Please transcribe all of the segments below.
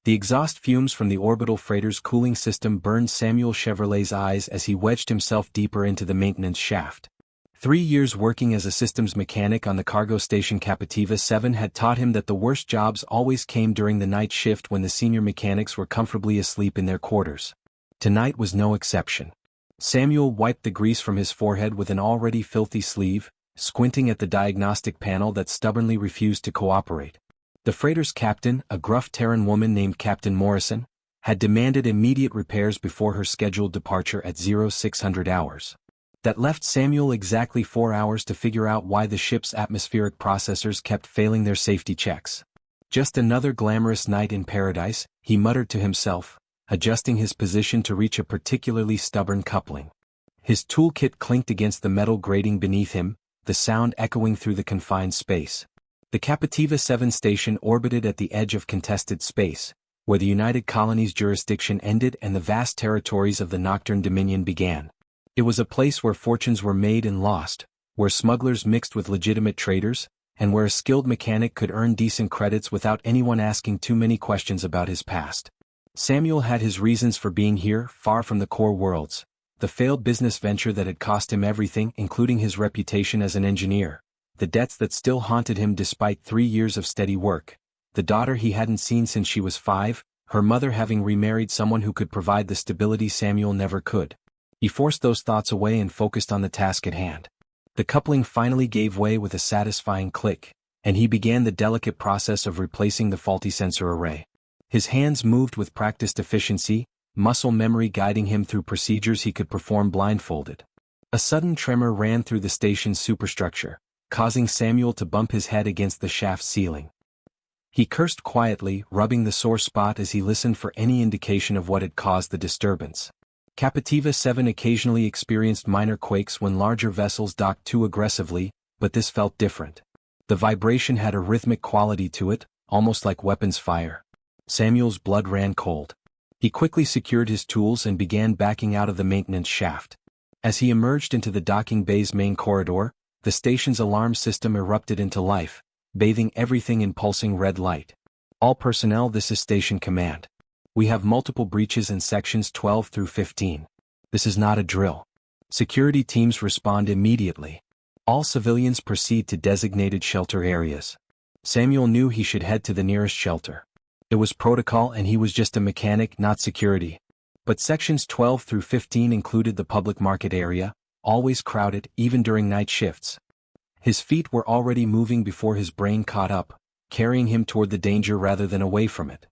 The exhaust fumes from the orbital freighter's cooling system burned Samuel Chevrolet's eyes as he wedged himself deeper into the maintenance shaft. 3 years working as a systems mechanic on the cargo station Captiva 7 had taught him that the worst jobs always came during the night shift when the senior mechanics were comfortably asleep in their quarters. Tonight was no exception. Samuel wiped the grease from his forehead with an already filthy sleeve, squinting at the diagnostic panel that stubbornly refused to cooperate. The freighter's captain, a gruff Terran woman named Captain Morrison, had demanded immediate repairs before her scheduled departure at 0600 hours. That left Samuel exactly 4 hours to figure out why the ship's atmospheric processors kept failing their safety checks. Just another glamorous night in paradise, he muttered to himself, adjusting his position to reach a particularly stubborn coupling. His toolkit clinked against the metal grating beneath him, the sound echoing through the confined space. The Captiva 7 station orbited at the edge of contested space, where the United Colonies' jurisdiction ended and the vast territories of the Nocturne Dominion began. It was a place where fortunes were made and lost, where smugglers mixed with legitimate traders, and where a skilled mechanic could earn decent credits without anyone asking too many questions about his past. Samuel had his reasons for being here, far from the core worlds, the failed business venture that had cost him everything, including his reputation as an engineer, the debts that still haunted him despite 3 years of steady work, the daughter he hadn't seen since she was 5, her mother having remarried someone who could provide the stability Samuel never could. He forced those thoughts away and focused on the task at hand. The coupling finally gave way with a satisfying click, and he began the delicate process of replacing the faulty sensor array. His hands moved with practiced efficiency, muscle memory guiding him through procedures he could perform blindfolded. A sudden tremor ran through the station's superstructure, causing Samuel to bump his head against the shaft ceiling. He cursed quietly, rubbing the sore spot as he listened for any indication of what had caused the disturbance. Captiva 7 occasionally experienced minor quakes when larger vessels docked too aggressively, but this felt different. The vibration had a rhythmic quality to it, almost like weapons fire. Samuel's blood ran cold. He quickly secured his tools and began backing out of the maintenance shaft. As he emerged into the docking bay's main corridor, the station's alarm system erupted into life, bathing everything in pulsing red light. All personnel, this is Station Command. We have multiple breaches in sections 12 through 15. This is not a drill. Security teams respond immediately. All civilians proceed to designated shelter areas. Samuel knew he should head to the nearest shelter. It was protocol and he was just a mechanic, not security. But sections 12 through 15 included the public market area, always crowded, even during night shifts. His feet were already moving before his brain caught up, carrying him toward the danger rather than away from it.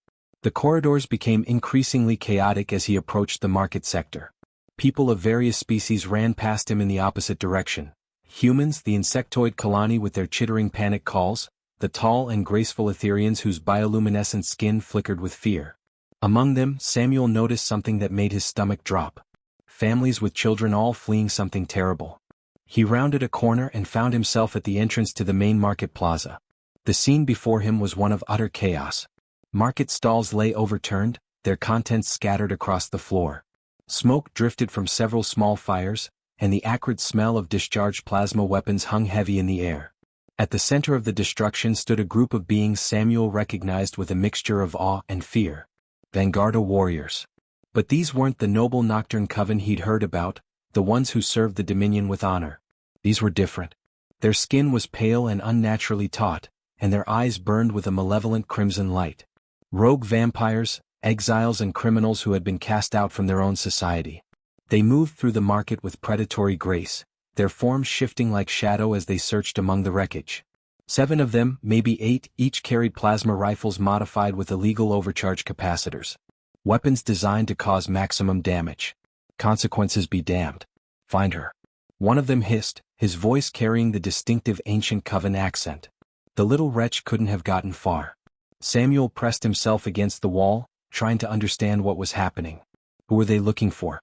The corridors became increasingly chaotic as he approached the market sector. People of various species ran past him in the opposite direction. Humans, the insectoid colony with their chittering panic calls, the tall and graceful Etherians whose bioluminescent skin flickered with fear. Among them, Samuel noticed something that made his stomach drop. Families with children all fleeing something terrible. He rounded a corner and found himself at the entrance to the main market plaza. The scene before him was one of utter chaos. Market stalls lay overturned, their contents scattered across the floor. Smoke drifted from several small fires, and the acrid smell of discharged plasma weapons hung heavy in the air. At the center of the destruction stood a group of beings Samuel recognized with a mixture of awe and fear. Vanguarda warriors. But these weren't the noble Nocturne Coven he'd heard about, the ones who served the Dominion with honor. These were different. Their skin was pale and unnaturally taut, and their eyes burned with a malevolent crimson light. Rogue vampires, exiles and criminals who had been cast out from their own society. They moved through the market with predatory grace, their forms shifting like shadow as they searched among the wreckage. 7 of them, maybe 8, each carried plasma rifles modified with illegal overcharge capacitors. Weapons designed to cause maximum damage. Consequences be damned. Find her. One of them hissed, his voice carrying the distinctive ancient Coven accent. The little wretch couldn't have gotten far. Samuel pressed himself against the wall, trying to understand what was happening. Who were they looking for?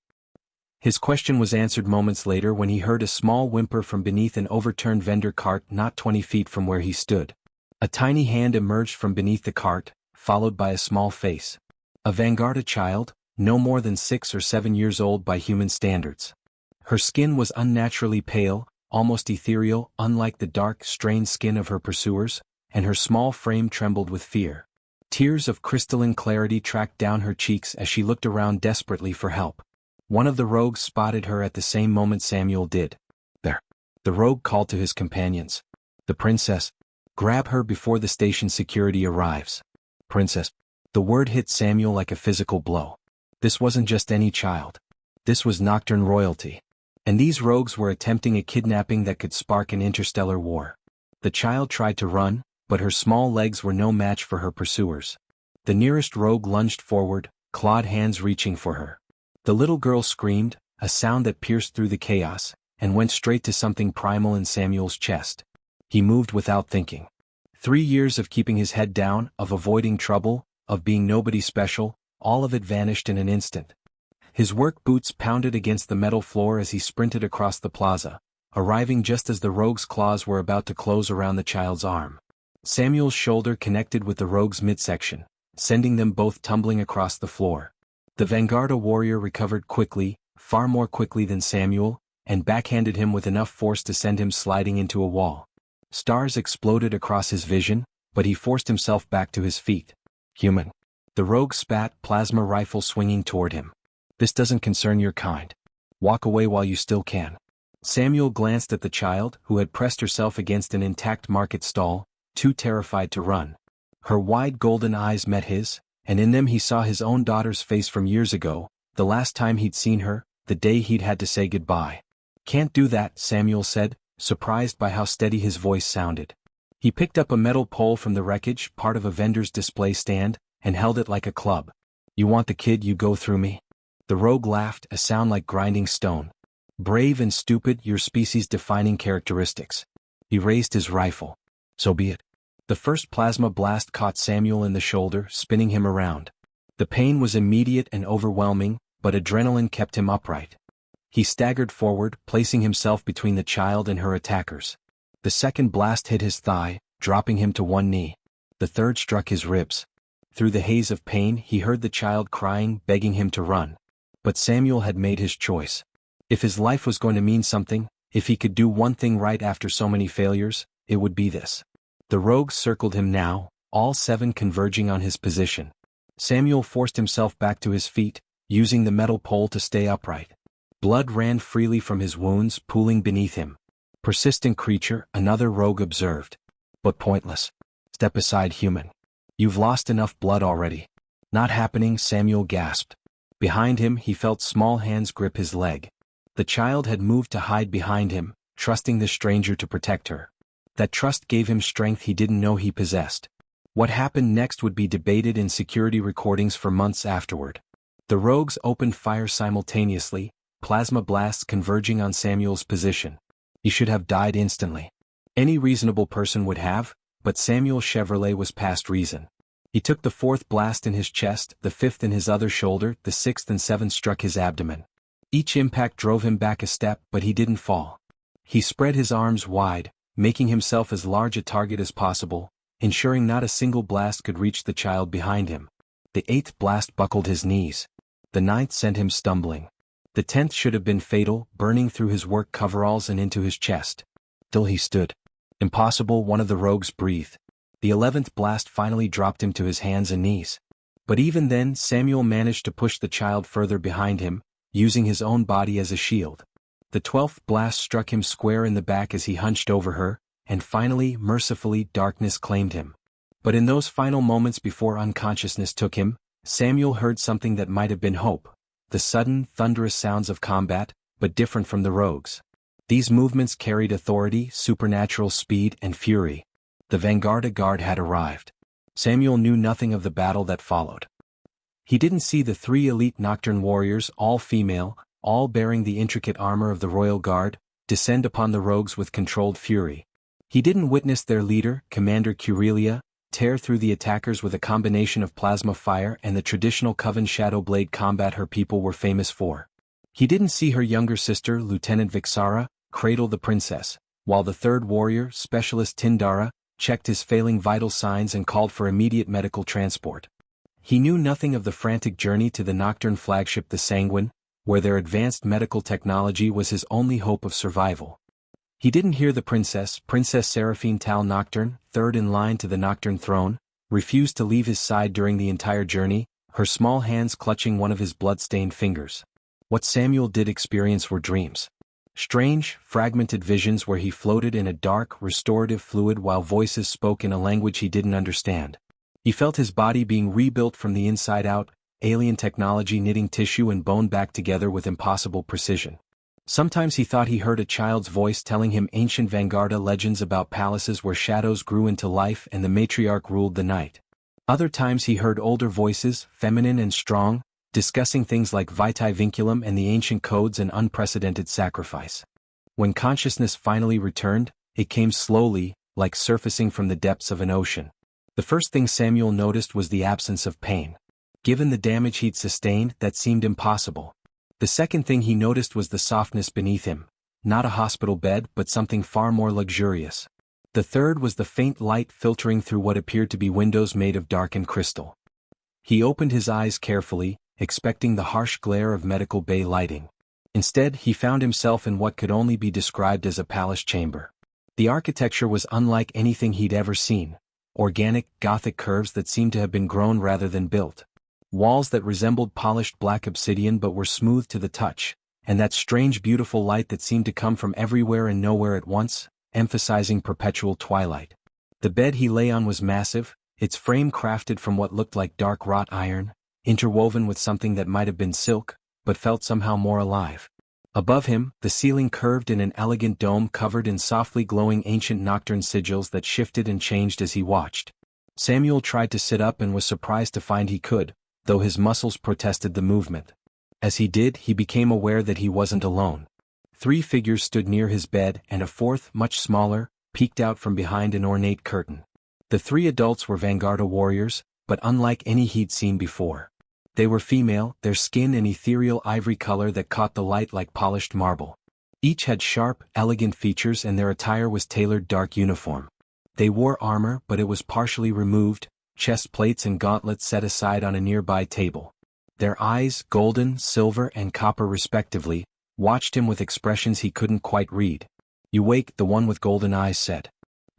His question was answered moments later when he heard a small whimper from beneath an overturned vendor cart not 20 feet from where he stood. A tiny hand emerged from beneath the cart, followed by a small face. A Vanguarda child, no more than 6 or 7 years old by human standards. Her skin was unnaturally pale, almost ethereal, unlike the dark, strained skin of her pursuers, and her small frame trembled with fear. Tears of crystalline clarity tracked down her cheeks as she looked around desperately for help. One of the rogues spotted her at the same moment Samuel did. There. The rogue called to his companions. The princess. Grab her before the station security arrives. Princess. The word hit Samuel like a physical blow. This wasn't just any child. This was Nocturne royalty. And these rogues were attempting a kidnapping that could spark an interstellar war. The child tried to run, but her small legs were no match for her pursuers. The nearest rogue lunged forward, clawed hands reaching for her. The little girl screamed, a sound that pierced through the chaos, and went straight to something primal in Samuel's chest. He moved without thinking. 3 years of keeping his head down, of avoiding trouble, of being nobody special, all of it vanished in an instant. His work boots pounded against the metal floor as he sprinted across the plaza, arriving just as the rogue's claws were about to close around the child's arm. Samuel's shoulder connected with the rogue's midsection, sending them both tumbling across the floor. The Vanguarda warrior recovered quickly, far more quickly than Samuel, and backhanded him with enough force to send him sliding into a wall. Stars exploded across his vision, but he forced himself back to his feet. Human. The rogue spat, plasma rifle swinging toward him. This doesn't concern your kind. Walk away while you still can. Samuel glanced at the child, who had pressed herself against an intact market stall, too terrified to run. Her wide golden eyes met his, and in them he saw his own daughter's face from years ago, the last time he'd seen her, the day he'd had to say goodbye. Can't do that, Samuel said, surprised by how steady his voice sounded. He picked up a metal pole from the wreckage, part of a vendor's display stand, and held it like a club. You want the kid, you go through me? The rogue laughed, a sound like grinding stone. Brave and stupid, your species-defining characteristics. He raised his rifle. So be it. The first plasma blast caught Samuel in the shoulder, spinning him around. The pain was immediate and overwhelming, but adrenaline kept him upright. He staggered forward, placing himself between the child and her attackers. The second blast hit his thigh, dropping him to one knee. The third struck his ribs. Through the haze of pain, he heard the child crying, begging him to run. But Samuel had made his choice. If his life was going to mean something, if he could do one thing right after so many failures, it would be this. The rogues circled him now, all 7 converging on his position. Samuel forced himself back to his feet, using the metal pole to stay upright. Blood ran freely from his wounds, pooling beneath him. Persistent creature, another rogue observed. But pointless. Step aside, human. You've lost enough blood already. Not happening, Samuel gasped. Behind him, he felt small hands grip his leg. The child had moved to hide behind him, trusting the stranger to protect her. That trust gave him strength he didn't know he possessed. What happened next would be debated in security recordings for months afterward. The rogues opened fire simultaneously, plasma blasts converging on Samuel's position. He should have died instantly. Any reasonable person would have, but Samuel Chevrolet was past reason. He took the 4th blast in his chest, the 5th in his other shoulder, the 6th and 7th struck his abdomen. Each impact drove him back a step, but he didn't fall. He spread his arms wide, making himself as large a target as possible, ensuring not a single blast could reach the child behind him. The 8th blast buckled his knees. The 9th sent him stumbling. The 10th should have been fatal, burning through his work coveralls and into his chest. Still he stood. Impossible, one of the rogues breathed. The 11th blast finally dropped him to his hands and knees. But even then, Samuel managed to push the child further behind him, using his own body as a shield. The 12th blast struck him square in the back as he hunched over her, and finally, mercifully, darkness claimed him. But in those final moments before unconsciousness took him, Samuel heard something that might have been hope. The sudden, thunderous sounds of combat, but different from the rogues. These movements carried authority, supernatural speed, and fury. The Vanguarda guard had arrived. Samuel knew nothing of the battle that followed. He didn't see the 3 elite Nocturne warriors, all female, all bearing the intricate armor of the Royal Guard, descend upon the rogues with controlled fury. He didn't witness their leader, Commander Curelia, tear through the attackers with a combination of plasma fire and the traditional Coven Shadowblade combat her people were famous for. He didn't see her younger sister, Lieutenant Vixara, cradle the princess, while the 3rd warrior, Specialist Tindara, checked his failing vital signs and called for immediate medical transport. He knew nothing of the frantic journey to the Nocturne flagship the Sanguine, where their advanced medical technology was his only hope of survival. He didn't hear the Princess Saraphene Tal Nocturne, 3rd in line to the Nocturne throne, refused to leave his side during the entire journey, her small hands clutching one of his blood-stained fingers. What Samuel did experience were dreams. Strange, fragmented visions where he floated in a dark, restorative fluid while voices spoke in a language he didn't understand. He felt his body being rebuilt from the inside out, alien technology knitting tissue and bone back together with impossible precision. Sometimes he thought he heard a child's voice telling him ancient Vanguarda legends about palaces where shadows grew into life and the matriarch ruled the night. Other times he heard older voices, feminine and strong, discussing things like vitae vinculum and the ancient codes and unprecedented sacrifice. When consciousness finally returned, it came slowly, like surfacing from the depths of an ocean. The first thing Samuel noticed was the absence of pain. Given the damage he'd sustained, that seemed impossible. The second thing he noticed was the softness beneath him, not a hospital bed but something far more luxurious. The third was the faint light filtering through what appeared to be windows made of darkened crystal. He opened his eyes carefully, expecting the harsh glare of medical bay lighting. Instead, he found himself in what could only be described as a palace chamber. The architecture was unlike anything he'd ever seen. Organic, Gothic curves that seemed to have been grown rather than built. Walls that resembled polished black obsidian but were smooth to the touch, and that strange beautiful light that seemed to come from everywhere and nowhere at once, emphasizing perpetual twilight. The bed he lay on was massive, its frame crafted from what looked like dark wrought iron, interwoven with something that might have been silk, but felt somehow more alive. Above him, the ceiling curved in an elegant dome covered in softly glowing ancient nocturne sigils that shifted and changed as he watched. Samuel tried to sit up and was surprised to find he could, though his muscles protested the movement. As he did, he became aware that he wasn't alone. 3 figures stood near his bed and a fourth, much smaller, peeked out from behind an ornate curtain. The 3 adults were Vanguarda warriors, but unlike any he'd seen before. They were female, their skin an ethereal ivory color that caught the light like polished marble. Each had sharp, elegant features and their attire was tailored dark uniform. They wore armor but it was partially removed, chest plates and gauntlets set aside on a nearby table. Their eyes, golden, silver and copper respectively, watched him with expressions he couldn't quite read. "Awoke," the one with golden eyes said.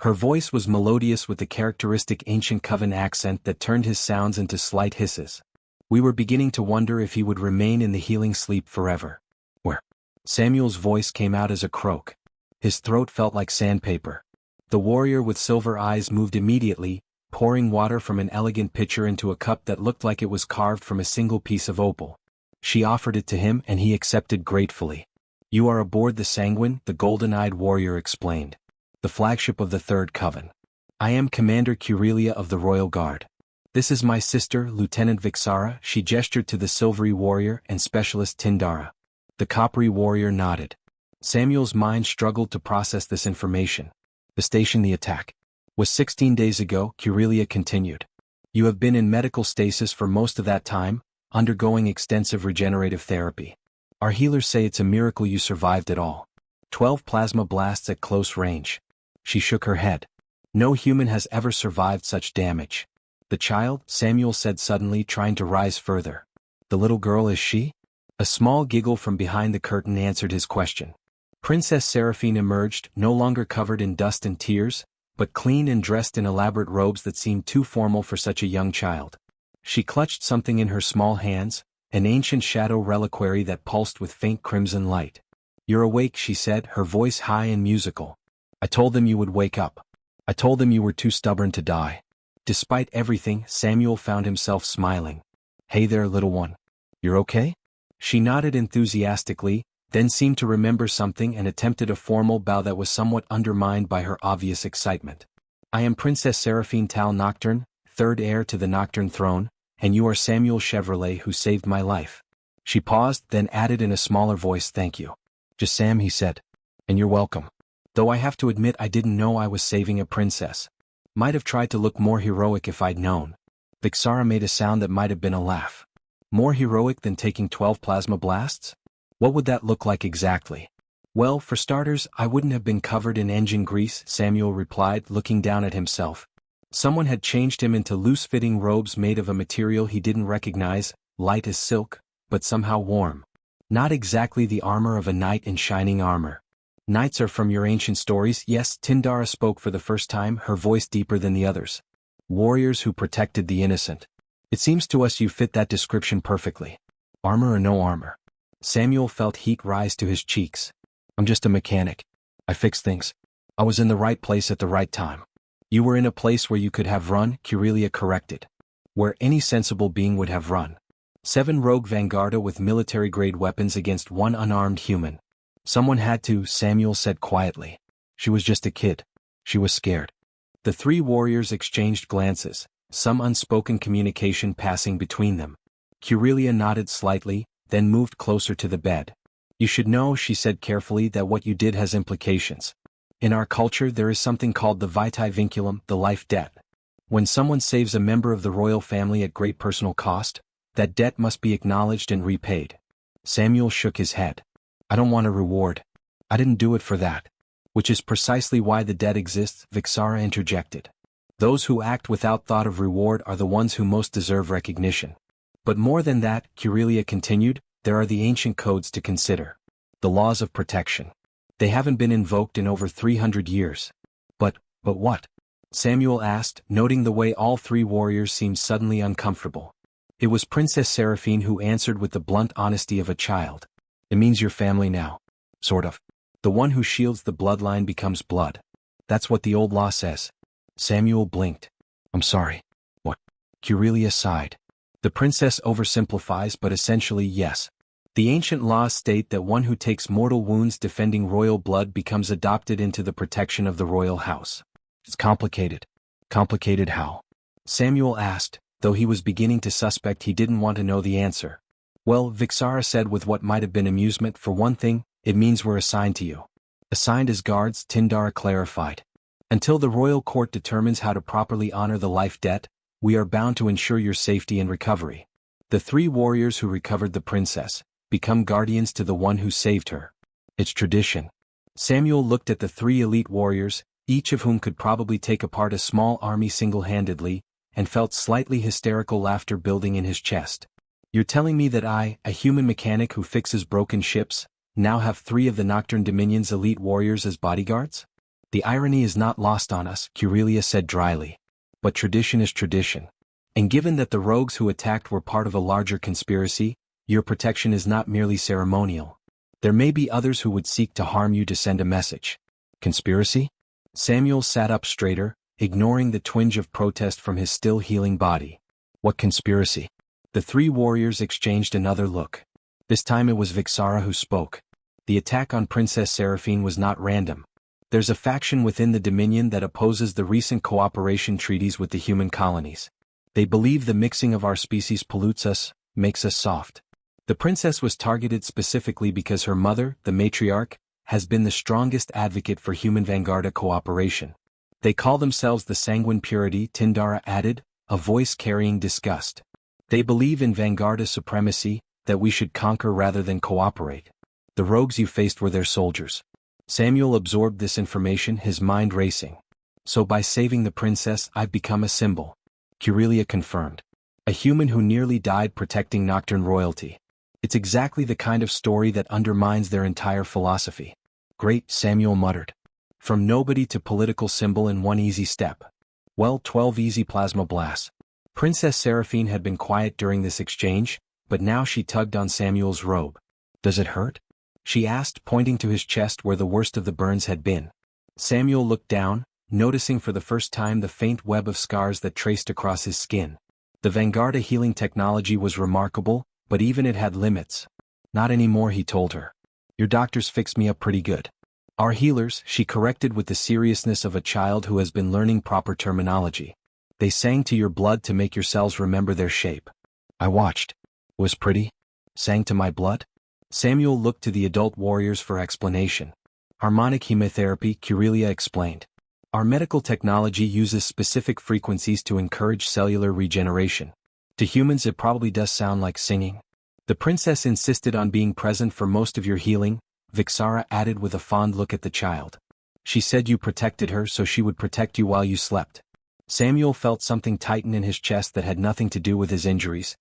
Her voice was melodious with the characteristic ancient Coven accent that turned his sounds into slight hisses. We were beginning to wonder if he would remain in the healing sleep forever. Where? Samuel's voice came out as a croak. His throat felt like sandpaper. The warrior with silver eyes moved immediately, pouring water from an elegant pitcher into a cup that looked like it was carved from a single piece of opal. She offered it to him and he accepted gratefully. "You are aboard the Sanguine," the golden-eyed warrior explained. "The flagship of the Third Coven. I am Commander Curelia of the Royal Guard. This is my sister, Lieutenant Vixara," she gestured to the silvery warrior, "and Specialist Tindara." The coppery warrior nodded. Samuel's mind struggled to process this information. The station the attack was 16 days ago, Curelia continued. "You have been in medical stasis for most of that time, undergoing extensive regenerative therapy. Our healers say it's a miracle you survived at all. 12 plasma blasts at close range." She shook her head. "No human has ever survived such damage." "The child," Samuel said suddenly, trying to rise further. "The little girl, is she?" A small giggle from behind the curtain answered his question. Princess Saraphene emerged, no longer covered in dust and tears, but clean and dressed in elaborate robes that seemed too formal for such a young child. She clutched something in her small hands, an ancient shadow reliquary that pulsed with faint crimson light. "You're awake," she said, her voice high and musical. "I told them you would wake up. I told them you were too stubborn to die." Despite everything, Samuel found himself smiling. "Hey there, little one. You're okay?" She nodded enthusiastically, then seemed to remember something and attempted a formal bow that was somewhat undermined by her obvious excitement. "I am Princess Saraphene Tal Nocturne, third heir to the Nocturne throne, and you are Samuel Chevrolet who saved my life." She paused, then added in a smaller voice, "Thank you." "Just Sam," he said. "And you're welcome. Though I have to admit I didn't know I was saving a princess. Might have tried to look more heroic if I'd known." Vixara made a sound that might have been a laugh. "More heroic than taking 12 plasma blasts? What would that look like exactly?" "Well, for starters, I wouldn't have been covered in engine grease," Samuel replied, looking down at himself. Someone had changed him into loose-fitting robes made of a material he didn't recognize, light as silk, but somehow warm. Not exactly the armor of a knight in shining armor. "Knights are from your ancient stories, yes?" Tindara spoke for the first time, her voice deeper than the others. Warriors who protected the innocent. It seems to us you fit that description perfectly. Armor or no armor. Samuel felt heat rise to his cheeks. I'm just a mechanic. I fix things. I was in the right place at the right time. You were in a place where you could have run, Curelia corrected. Where any sensible being would have run. 7 rogue Vanguarda with military-grade weapons against 1 unarmed human. Someone had to, Samuel said quietly. She was just a kid. She was scared. The 3 warriors exchanged glances, some unspoken communication passing between them. Curelia nodded slightly, then moved closer to the bed. You should know, she said carefully, that what you did has implications. In our culture there is something called the vitae vinculum, the life debt. When someone saves a member of the royal family at great personal cost, that debt must be acknowledged and repaid. Samuel shook his head. I don't want a reward. I didn't do it for that. Which is precisely why the debt exists, Vixara interjected. Those who act without thought of reward are the ones who most deserve recognition. But more than that, Curelia continued, there are the ancient codes to consider. The laws of protection. They haven't been invoked in over 300 years. But what? Samuel asked, noting the way all 3 warriors seemed suddenly uncomfortable. It was Princess Saraphene who answered with the blunt honesty of a child. It means your family now. Sort of. The one who shields the bloodline becomes blood. That's what the old law says. Samuel blinked. I'm sorry. What? Curelia sighed. The princess oversimplifies, but essentially yes. The ancient laws state that one who takes mortal wounds defending royal blood becomes adopted into the protection of the royal house. It's complicated. Complicated how? Samuel asked, though he was beginning to suspect he didn't want to know the answer. Well, Vixara said with what might have been amusement, for one thing, it means we're assigned to you. Assigned as guards, Tindara clarified. Until the royal court determines how to properly honor the life debt, we are bound to ensure your safety and recovery. The 3 warriors who recovered the princess become guardians to the one who saved her. It's tradition. Samuel looked at the 3 elite warriors, each of whom could probably take apart a small army single-handedly, and felt slightly hysterical laughter building in his chest. You're telling me that I, a human mechanic who fixes broken ships, now have 3 of the Nocturne Dominion's elite warriors as bodyguards? The irony is not lost on us, Curelia said dryly. But tradition is tradition. And given that the rogues who attacked were part of a larger conspiracy, your protection is not merely ceremonial. There may be others who would seek to harm you to send a message. Conspiracy? Samuel sat up straighter, ignoring the twinge of protest from his still healing body. What conspiracy? The 3 warriors exchanged another look. This time it was Vixara who spoke. The attack on Princess Saraphene was not random. There's a faction within the Dominion that opposes the recent cooperation treaties with the human colonies. They believe the mixing of our species pollutes us, makes us soft. The princess was targeted specifically because her mother, the matriarch, has been the strongest advocate for human Vanguarda cooperation. They call themselves the Sanguine Purity, Tindara added, a voice carrying disgust. They believe in Vanguarda supremacy, that we should conquer rather than cooperate. The rogues you faced were their soldiers. Samuel absorbed this information, his mind racing. So by saving the princess, I've become a symbol. Curelia confirmed. A human who nearly died protecting Nocturne royalty. It's exactly the kind of story that undermines their entire philosophy. Great, Samuel muttered. From nobody to political symbol in one easy step. Well, 12 easy plasma blasts. Princess Saraphene had been quiet during this exchange, but now she tugged on Samuel's robe. Does it hurt? She asked, pointing to his chest where the worst of the burns had been. Samuel looked down, noticing for the first time the faint web of scars that traced across his skin. The Vanguarda healing technology was remarkable, but even it had limits. Not anymore, he told her. Your doctors fixed me up pretty good. Our healers, she corrected with the seriousness of a child who has been learning proper terminology. They sang to your blood to make your cells remember their shape. I watched. Was pretty? Sang to my blood? Samuel looked to the adult warriors for explanation. Harmonic chemotherapy, Curelia explained. Our medical technology uses specific frequencies to encourage cellular regeneration. To humans it probably does sound like singing. The princess insisted on being present for most of your healing, Vixara added with a fond look at the child. She said you protected her so she would protect you while you slept. Samuel felt something tighten in his chest that had nothing to do with his injuries.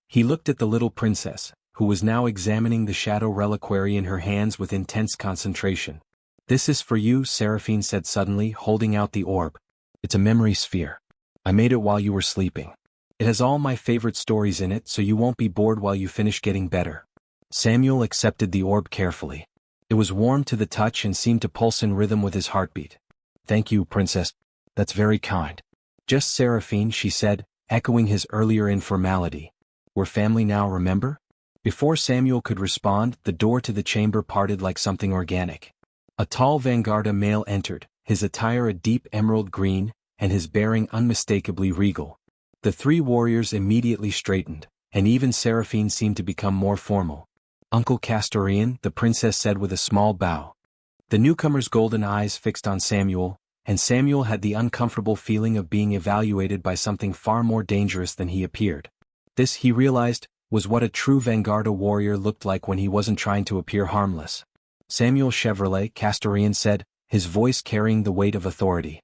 He looked at the little princess, who was now examining the shadow reliquary in her hands with intense concentration. This is for you, Saraphene said suddenly, holding out the orb. It's a memory sphere. I made it while you were sleeping. It has all my favorite stories in it, so you won't be bored while you finish getting better. Samuel accepted the orb carefully. It was warm to the touch and seemed to pulse in rhythm with his heartbeat. Thank you, Princess. That's very kind. Just Saraphene, she said, echoing his earlier informality. We're family now, remember? Before Samuel could respond, the door to the chamber parted like something organic. A tall Vanguarda male entered, his attire a deep emerald green, and his bearing unmistakably regal. The three warriors immediately straightened, and even Saraphene seemed to become more formal. Uncle Castorian, the princess said with a small bow. The newcomer's golden eyes fixed on Samuel, and Samuel had the uncomfortable feeling of being evaluated by something far more dangerous than he appeared. This, he realized, was what a true Vanguarda warrior looked like when he wasn't trying to appear harmless. Samuel Chevrolet, Castorian said, his voice carrying the weight of authority.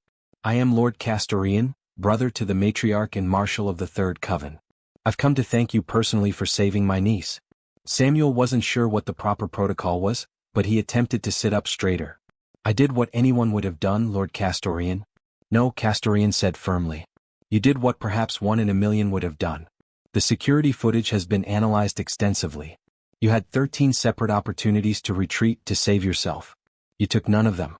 I am Lord Castorian, brother to the matriarch and marshal of the Third Coven. I've come to thank you personally for saving my niece. Samuel wasn't sure what the proper protocol was, but he attempted to sit up straighter. I did what anyone would have done, Lord Castorian. No, Castorian said firmly. You did what perhaps 1 in a million would have done. The security footage has been analyzed extensively. You had 13 separate opportunities to retreat to save yourself. You took none of them.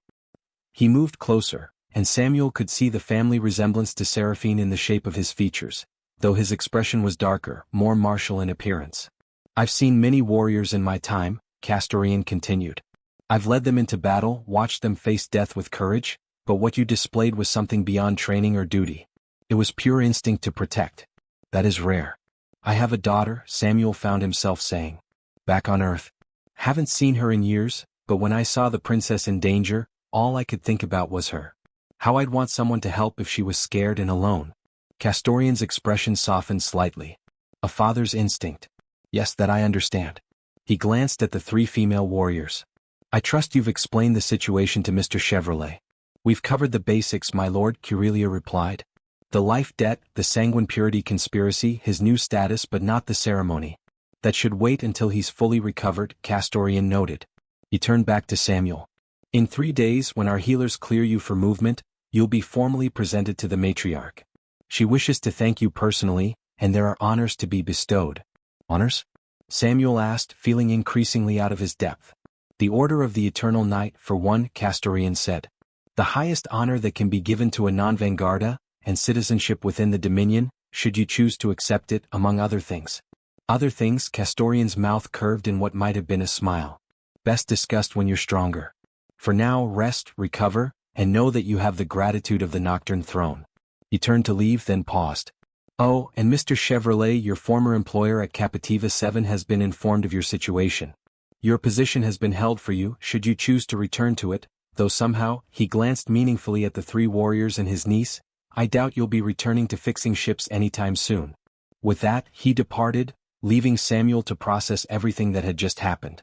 He moved closer, and Samuel could see the family resemblance to Saraphene in the shape of his features, though his expression was darker, more martial in appearance. I've seen many warriors in my time, Castorian continued. I've led them into battle, watched them face death with courage, but what you displayed was something beyond training or duty. It was pure instinct to protect. That is rare. I have a daughter, Samuel found himself saying. Back on Earth. Haven't seen her in years, but when I saw the princess in danger, all I could think about was her. How I'd want someone to help if she was scared and alone. Castorian's expression softened slightly. A father's instinct. Yes, that I understand. He glanced at the three female warriors. I trust you've explained the situation to Mr. Chevrolet. We've covered the basics, my lord, Curelia replied. The life debt, the sanguine purity conspiracy, his new status but not the ceremony. That should wait until he's fully recovered, Castorian noted. He turned back to Samuel. In 3 days, when our healers clear you for movement, you'll be formally presented to the matriarch. She wishes to thank you personally, and there are honors to be bestowed. Honors? Samuel asked, feeling increasingly out of his depth. The Order of the Eternal Night, for one, Castorian said. The highest honor that can be given to a non-Vanguarda, and citizenship within the Dominion, should you choose to accept it, among other things. Other things, Castorian's mouth curved in what might have been a smile. Best discussed when you're stronger. For now, rest, recover, and know that you have the gratitude of the Nocturne throne. He turned to leave, then paused. Oh, and Mr. Chevrolet, your former employer at Capitiva 7 has been informed of your situation. Your position has been held for you, should you choose to return to it, though somehow, he glanced meaningfully at the three warriors and his niece, I doubt you'll be returning to fixing ships anytime soon. With that, he departed, leaving Samuel to process everything that had just happened.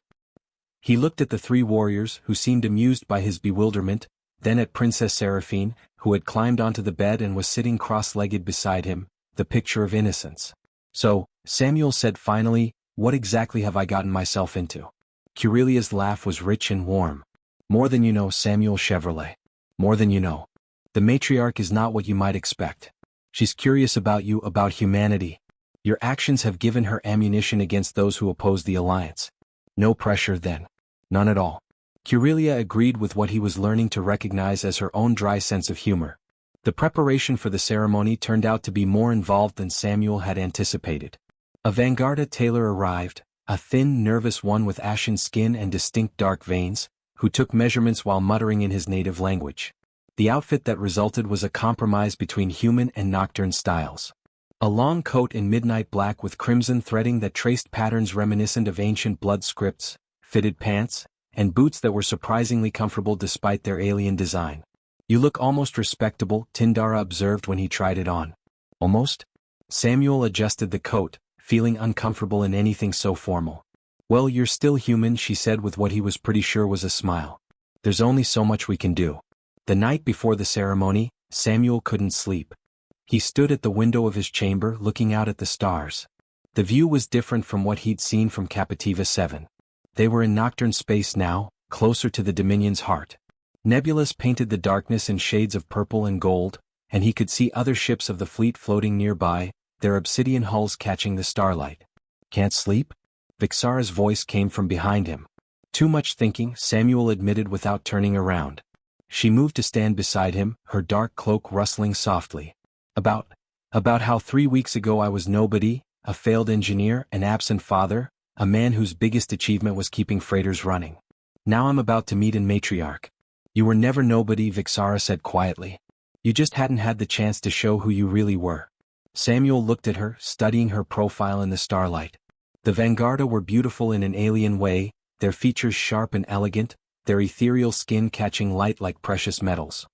He looked at the three warriors, who seemed amused by his bewilderment, then at Princess Saraphene, who had climbed onto the bed and was sitting cross-legged beside him, the picture of innocence. So, Samuel said finally, what exactly have I gotten myself into? Curelia's laugh was rich and warm. More than you know, Samuel Chevrolet. More than you know. The matriarch is not what you might expect. She's curious about you, about humanity. Your actions have given her ammunition against those who oppose the alliance. No pressure then. None at all. Curelia agreed with what he was learning to recognize as her own dry sense of humor. The preparation for the ceremony turned out to be more involved than Samuel had anticipated. A Vanguarda tailor arrived, a thin, nervous one with ashen skin and distinct dark veins, who took measurements while muttering in his native language. The outfit that resulted was a compromise between human and nocturne styles. A long coat in midnight black with crimson threading that traced patterns reminiscent of ancient blood scripts, fitted pants, and boots that were surprisingly comfortable despite their alien design. You look almost respectable, Tindara observed when he tried it on. Almost? Samuel adjusted the coat, feeling uncomfortable in anything so formal. Well, you're still human, she said with what he was pretty sure was a smile. There's only so much we can do. The night before the ceremony, Samuel couldn't sleep. He stood at the window of his chamber looking out at the stars. The view was different from what he'd seen from Capitiva 7. They were in Nocturne space now, closer to the Dominion's heart. Nebulas painted the darkness in shades of purple and gold, and he could see other ships of the fleet floating nearby, their obsidian hulls catching the starlight. "Can't sleep?" Vixara's voice came from behind him. "Too much thinking," Samuel admitted without turning around. She moved to stand beside him, her dark cloak rustling softly. About how 3 weeks ago I was nobody, a failed engineer, an absent father, a man whose biggest achievement was keeping freighters running. Now I'm about to meet a matriarch." "You were never nobody," Vixara said quietly. "You just hadn't had the chance to show who you really were." Samuel looked at her, studying her profile in the starlight. The Vanguarda were beautiful in an alien way, their features sharp and elegant, their ethereal skin catching light like precious metals.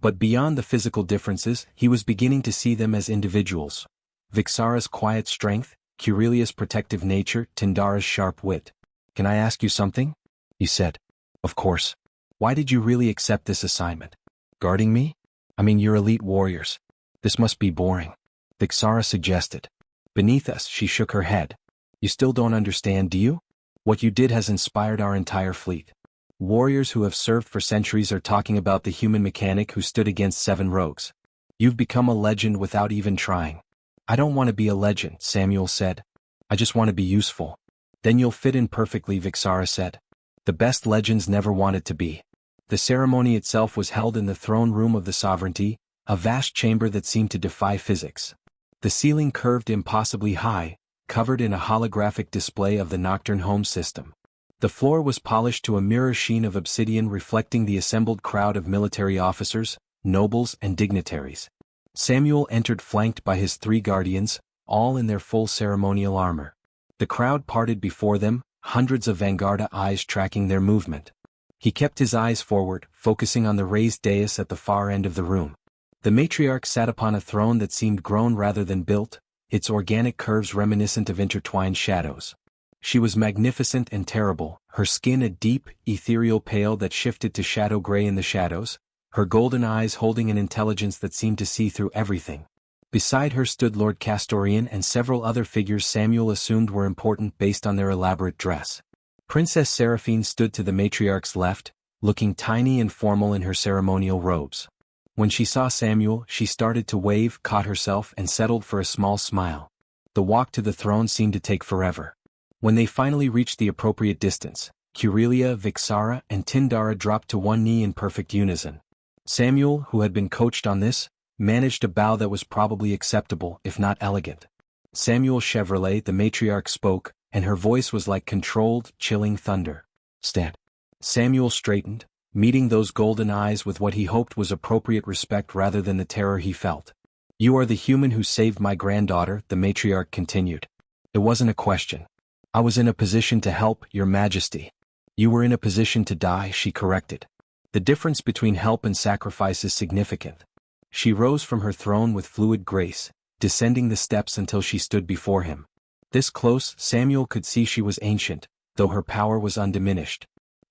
But beyond the physical differences, he was beginning to see them as individuals. Vixara's quiet strength, Curelia's protective nature, Tindara's sharp wit. "Can I ask you something?" he said. "Of course. Why did you really accept this assignment? Guarding me? I mean, you're elite warriors. This must be boring," Vixara suggested. "Beneath us," she shook her head. "You still don't understand, do you? What you did has inspired our entire fleet. Warriors who have served for centuries are talking about the human mechanic who stood against 7 rogues. You've become a legend without even trying." "I don't want to be a legend," Samuel said. "I just want to be useful." "Then you'll fit in perfectly," Vixara said. "The best legends never wanted to be." The ceremony itself was held in the throne room of the sovereignty, a vast chamber that seemed to defy physics. The ceiling curved impossibly high, covered in a holographic display of the Nocturne home system. The floor was polished to a mirror sheen of obsidian reflecting the assembled crowd of military officers, nobles and dignitaries. Samuel entered flanked by his 3 guardians, all in their full ceremonial armor. The crowd parted before them, hundreds of Vanguarda eyes tracking their movement. He kept his eyes forward, focusing on the raised dais at the far end of the room. The matriarch sat upon a throne that seemed grown rather than built, its organic curves reminiscent of intertwined shadows. She was magnificent and terrible, her skin a deep, ethereal pale that shifted to shadow gray in the shadows, her golden eyes holding an intelligence that seemed to see through everything. Beside her stood Lord Castorian and several other figures Samuel assumed were important based on their elaborate dress. Princess Saraphene stood to the matriarch's left, looking tiny and formal in her ceremonial robes. When she saw Samuel, she started to wave, caught herself, and settled for a small smile. The walk to the throne seemed to take forever. When they finally reached the appropriate distance, Curelia, Vixara, and Tindara dropped to one knee in perfect unison. Samuel, who had been coached on this, managed a bow that was probably acceptable, if not elegant. Samuel Chevrolet, the matriarch, spoke, and her voice was like controlled, chilling thunder. "Stand." Samuel straightened, meeting those golden eyes with what he hoped was appropriate respect rather than the terror he felt. "You are the human who saved my granddaughter," the matriarch continued. "It wasn't a question. I was in a position to help, Your Majesty." "You were in a position to die," she corrected. "The difference between help and sacrifice is significant." She rose from her throne with fluid grace, descending the steps until she stood before him. This close, Samuel could see she was ancient, though her power was undiminished.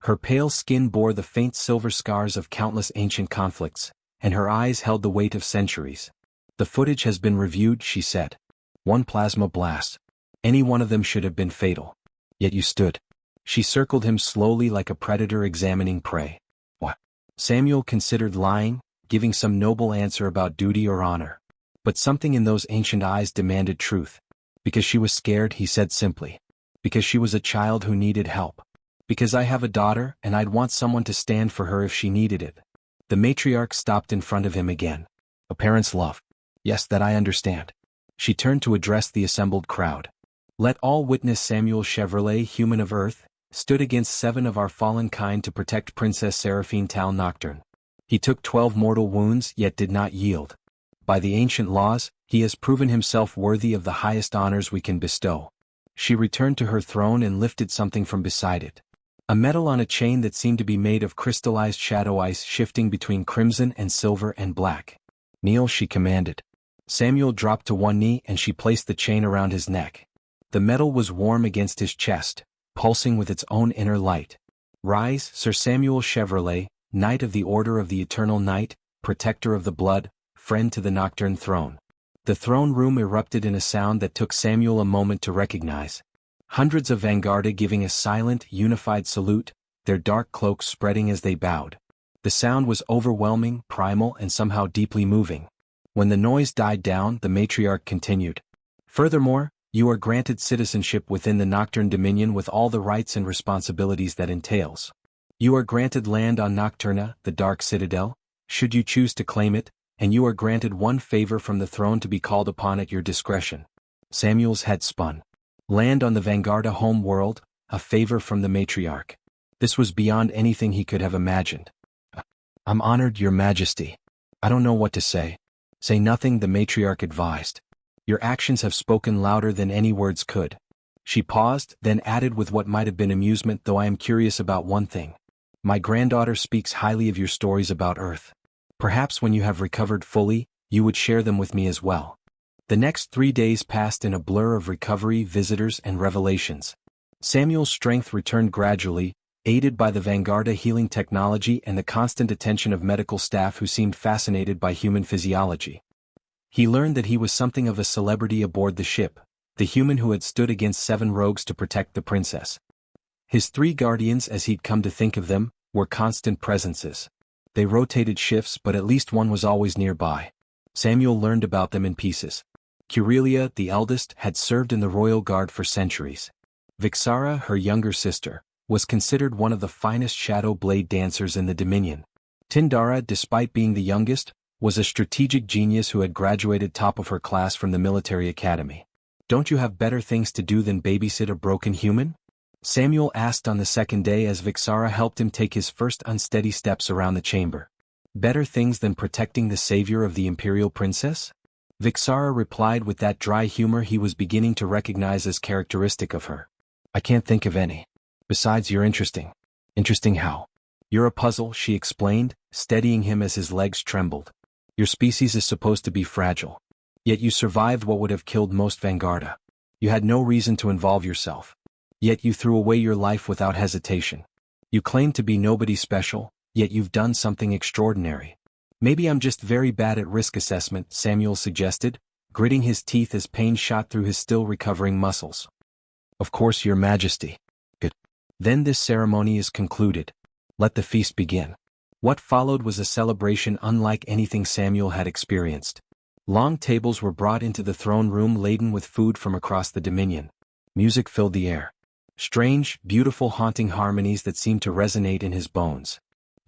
Her pale skin bore the faint silver scars of countless ancient conflicts, and her eyes held the weight of centuries. "The footage has been reviewed," she said. "1 plasma blast. Any one of them should have been fatal. Yet you stood." She circled him slowly like a predator examining prey. "What?" Samuel considered lying, giving some noble answer about duty or honor. But something in those ancient eyes demanded truth. "Because she was scared," he said simply. "Because she was a child who needed help. Because I have a daughter, and I'd want someone to stand for her if she needed it." The matriarch stopped in front of him again. "A parent's love. Yes, that I understand." She turned to address the assembled crowd. "Let all witness Samuel Chevrolet, human of Earth, stood against 7 of our fallen kind to protect Princess Saraphene Tal Nocturne. He took 12 mortal wounds yet did not yield. By the ancient laws, he has proven himself worthy of the highest honors we can bestow." She returned to her throne and lifted something from beside it. A metal on a chain that seemed to be made of crystallized shadow ice shifting between crimson and silver and black. "Kneel," she commanded. Samuel dropped to one knee and she placed the chain around his neck. The metal was warm against his chest, pulsing with its own inner light. "Rise, Sir Samuel Chevrolet, Knight of the Order of the Eternal Night, Protector of the Blood, friend to the Nocturne throne." The throne room erupted in a sound that took Samuel a moment to recognize. Hundreds of Vanguarda giving a silent, unified salute, their dark cloaks spreading as they bowed. The sound was overwhelming, primal, and somehow deeply moving. When the noise died down, the matriarch continued. Furthermore, you are granted citizenship within the Nocturne Dominion with all the rights and responsibilities that entails. You are granted land on Nocturna, the Dark Citadel, should you choose to claim it, and you are granted one favor from the throne to be called upon at your discretion. Samuel's head spun. Land on the Vanguarda home world, a favor from the matriarch. This was beyond anything he could have imagined. I'm honored, Your Majesty. I don't know what to say. Say nothing, the matriarch advised. Your actions have spoken louder than any words could. She paused, then added with what might have been amusement, though I am curious about one thing. My granddaughter speaks highly of your stories about Earth. Perhaps when you have recovered fully, you would share them with me as well. The next 3 days passed in a blur of recovery, visitors, and revelations. Samuel's strength returned gradually, aided by the Vanguarda healing technology and the constant attention of medical staff who seemed fascinated by human physiology. He learned that he was something of a celebrity aboard the ship, the human who had stood against 7 rogues to protect the princess. His 3 guardians, as he'd come to think of them, were constant presences. They rotated shifts, but at least one was always nearby. Samuel learned about them in pieces. Curelia, the eldest, had served in the royal guard for centuries. Vixara, her younger sister, was considered one of the finest shadow blade dancers in the Dominion. Tindara, despite being the youngest, was a strategic genius who had graduated top of her class from the military academy. Don't you have better things to do than babysit a broken human? Samuel asked on the second day as Vixara helped him take his first unsteady steps around the chamber. Better things than protecting the savior of the imperial princess? Vixara replied with that dry humor he was beginning to recognize as characteristic of her. I can't think of any. Besides, you're interesting. Interesting how? You're a puzzle, she explained, steadying him as his legs trembled. Your species is supposed to be fragile. Yet you survived what would have killed most Vanguarda. You had no reason to involve yourself. Yet you threw away your life without hesitation. You claim to be nobody special, yet you've done something extraordinary. Maybe I'm just very bad at risk assessment, Samuel suggested, gritting his teeth as pain shot through his still recovering muscles. Of course, Your Majesty. Good. Then this ceremony is concluded. Let the feast begin. What followed was a celebration unlike anything Samuel had experienced. Long tables were brought into the throne room laden with food from across the Dominion. Music filled the air. Strange, beautiful, haunting harmonies that seemed to resonate in his bones.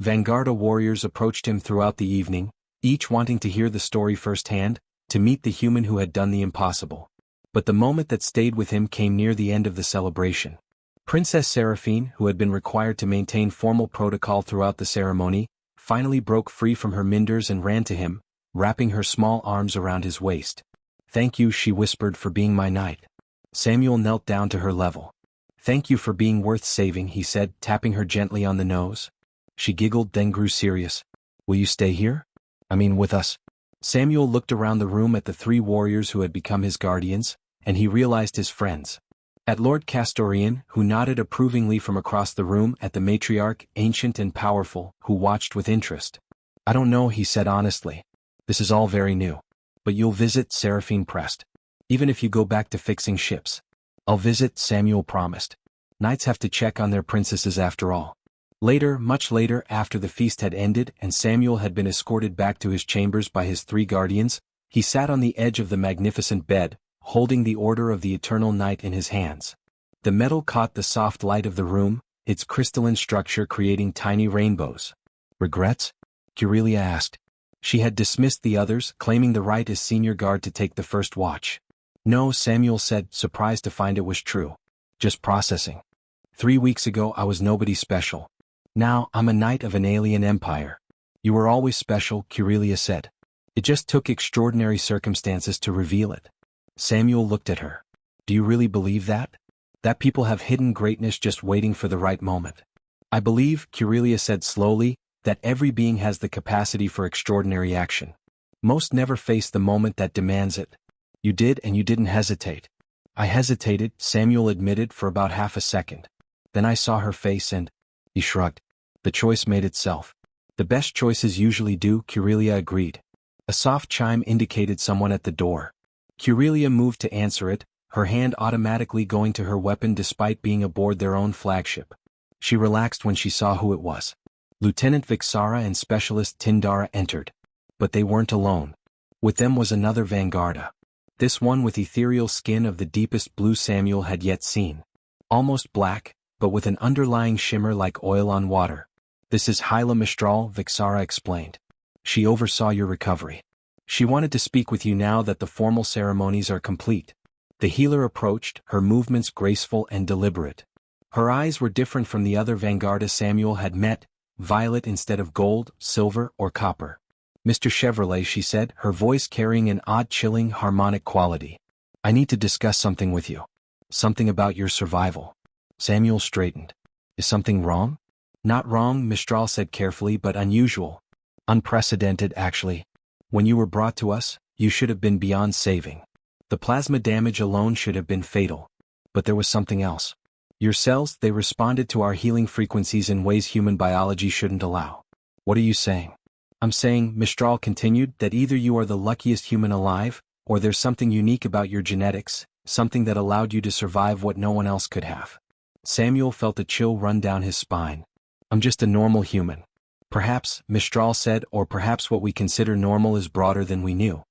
Vanguarda warriors approached him throughout the evening, each wanting to hear the story firsthand, to meet the human who had done the impossible. But the moment that stayed with him came near the end of the celebration. Princess Saraphene, who had been required to maintain formal protocol throughout the ceremony, finally broke free from her minders and ran to him, wrapping her small arms around his waist. Thank you, she whispered, for being my knight. Samuel knelt down to her level. Thank you for being worth saving, he said, tapping her gently on the nose. She giggled, then grew serious. Will you stay here? I mean, with us? Samuel looked around the room at the 3 warriors who had become his guardians, and he realized his friends. At Lord Castorian, who nodded approvingly from across the room, at the matriarch, ancient and powerful, who watched with interest. I don't know, he said honestly. This is all very new. But you'll visit, Saraphene pressed. Even if you go back to fixing ships. I'll visit, Samuel promised. Knights have to check on their princesses after all. Later, much later, after the feast had ended and Samuel had been escorted back to his chambers by his 3 guardians, he sat on the edge of the magnificent bed, holding the Order of the Eternal Night in his hands. The metal caught the soft light of the room, its crystalline structure creating tiny rainbows. Regrets? Curelia asked. She had dismissed the others, claiming the right as senior guard to take the first watch. No, Samuel said, surprised to find it was true. Just processing. 3 weeks ago I was nobody special. Now I'm a knight of an alien empire. You were always special, Curelia said. It just took extraordinary circumstances to reveal it. Samuel looked at her. Do you really believe that? That people have hidden greatness just waiting for the right moment? I believe, Curelia said slowly, that every being has the capacity for extraordinary action. Most never face the moment that demands it. You did, and you didn't hesitate. I hesitated, Samuel admitted, for about half a second. Then I saw her face and... He shrugged. The choice made itself. The best choices usually do, Curelia agreed. A soft chime indicated someone at the door. Curelia moved to answer it, her hand automatically going to her weapon despite being aboard their own flagship. She relaxed when she saw who it was. Lieutenant Vixara and Specialist Tindara entered. But they weren't alone. With them was another Vanguarda. This one with ethereal skin of the deepest blue Samuel had yet seen. Almost black, but with an underlying shimmer like oil on water. This is Hyla Mistral, Vixara explained. She oversaw your recovery. She wanted to speak with you now that the formal ceremonies are complete. The healer approached, her movements graceful and deliberate. Her eyes were different from the other Vanguarda Samuel had met, violet instead of gold, silver, or copper. Mr. Chevrolet, she said, her voice carrying an odd chilling harmonic quality. I need to discuss something with you. Something about your survival. Samuel straightened. Is something wrong? Not wrong, Mistral said carefully, but unusual. Unprecedented, actually. When you were brought to us, you should have been beyond saving. The plasma damage alone should have been fatal. But there was something else. Your cells, they responded to our healing frequencies in ways human biology shouldn't allow. What are you saying? I'm saying, Mistral continued, that either you are the luckiest human alive, or there's something unique about your genetics, something that allowed you to survive what no one else could have. Samuel felt a chill run down his spine. I'm just a normal human. Perhaps, Mistral said, or perhaps what we consider normal is broader than we knew.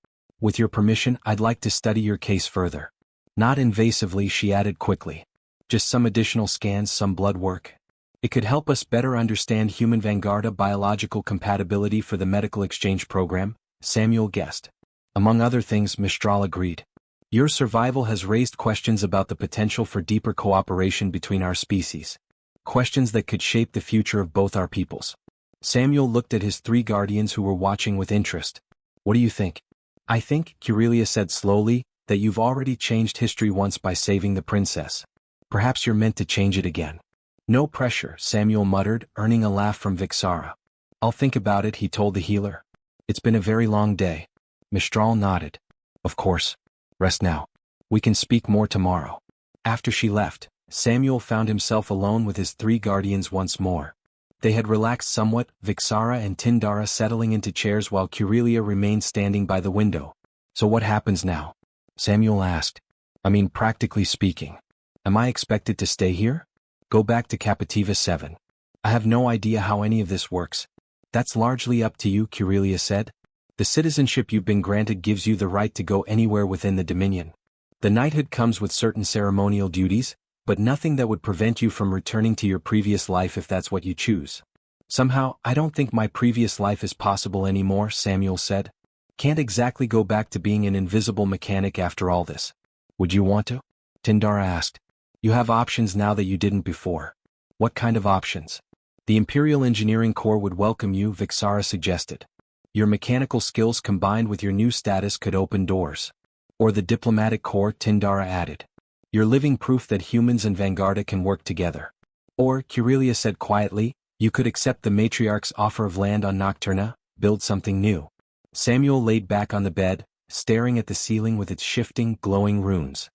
With your permission, I'd like to study your case further. Not invasively, she added quickly. Just some additional scans, some blood work. It could help us better understand human Vanguarda biological compatibility for the medical exchange program, Samuel guessed. Among other things, Mistral agreed. Your survival has raised questions about the potential for deeper cooperation between our species. Questions that could shape the future of both our peoples. Samuel looked at his three guardians who were watching with interest. What do you think? I think, Curelia said slowly, that you've already changed history once by saving the princess. Perhaps you're meant to change it again. No pressure, Samuel muttered, earning a laugh from Vixara. I'll think about it, he told the healer. It's been a very long day. Mistral nodded. Of course. Rest now. We can speak more tomorrow. After she left, Samuel found himself alone with his three guardians once more. They had relaxed somewhat, Vixara and Tindara settling into chairs while Curelia remained standing by the window. So what happens now? Samuel asked. I mean, practically speaking. Am I expected to stay here? Go back to Capitiva 7. I have no idea how any of this works. That's largely up to you, Curelia said. The citizenship you've been granted gives you the right to go anywhere within the Dominion. The knighthood comes with certain ceremonial duties, but nothing that would prevent you from returning to your previous life if that's what you choose. Somehow, I don't think my previous life is possible anymore, Samuel said. Can't exactly go back to being an invisible mechanic after all this. Would you want to? Tindara asked. You have options now that you didn't before. What kind of options? The Imperial Engineering Corps would welcome you, Vixara suggested. Your mechanical skills combined with your new status could open doors. Or the Diplomatic Corps, Tindara added. You're living proof that humans and Vanguarda can work together. Or, Curelia said quietly, you could accept the matriarch's offer of land on Nocturne, build something new. Samuel laid back on the bed, staring at the ceiling with its shifting, glowing runes.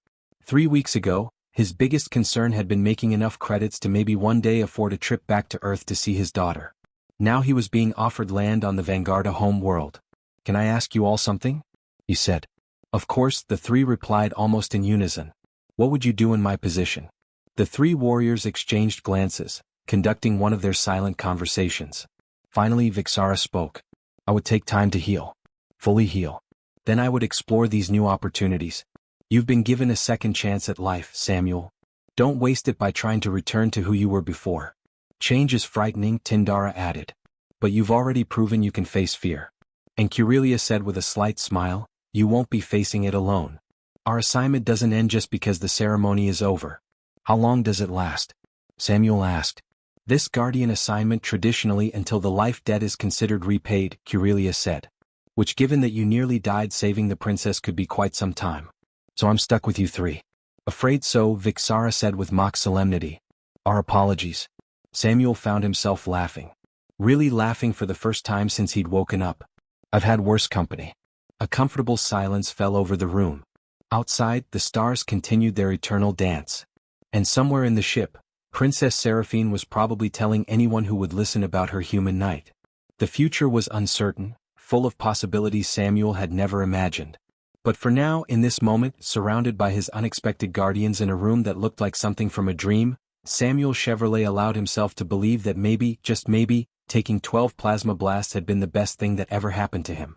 3 weeks ago, his biggest concern had been making enough credits to maybe one day afford a trip back to Earth to see his daughter. Now he was being offered land on the Vanguarda home world. Can I ask you all something? He said. Of course, the three replied almost in unison. What would you do in my position? The three warriors exchanged glances, conducting one of their silent conversations. Finally, Vixara spoke. I would take time to heal. Fully heal. Then I would explore these new opportunities. You've been given a second chance at life, Samuel. Don't waste it by trying to return to who you were before. Change is frightening, Tindara added. But you've already proven you can face fear. And Curelia said with a slight smile, you won't be facing it alone. Our assignment doesn't end just because the ceremony is over. How long does it last? Samuel asked. This guardian assignment traditionally until the life debt is considered repaid, Curelia said. Which given that you nearly died saving the princess could be quite some time. So I'm stuck with you three. Afraid so, Vixara said with mock solemnity. Our apologies. Samuel found himself laughing. Really laughing for the first time since he'd woken up. I've had worse company. A comfortable silence fell over the room. Outside, the stars continued their eternal dance. And somewhere in the ship, Princess Saraphene was probably telling anyone who would listen about her human night. The future was uncertain, full of possibilities Samuel had never imagined. But for now, in this moment, surrounded by his unexpected guardians in a room that looked like something from a dream, Samuel Chevrolet allowed himself to believe that maybe, just maybe, taking 12 plasma blasts had been the best thing that ever happened to him.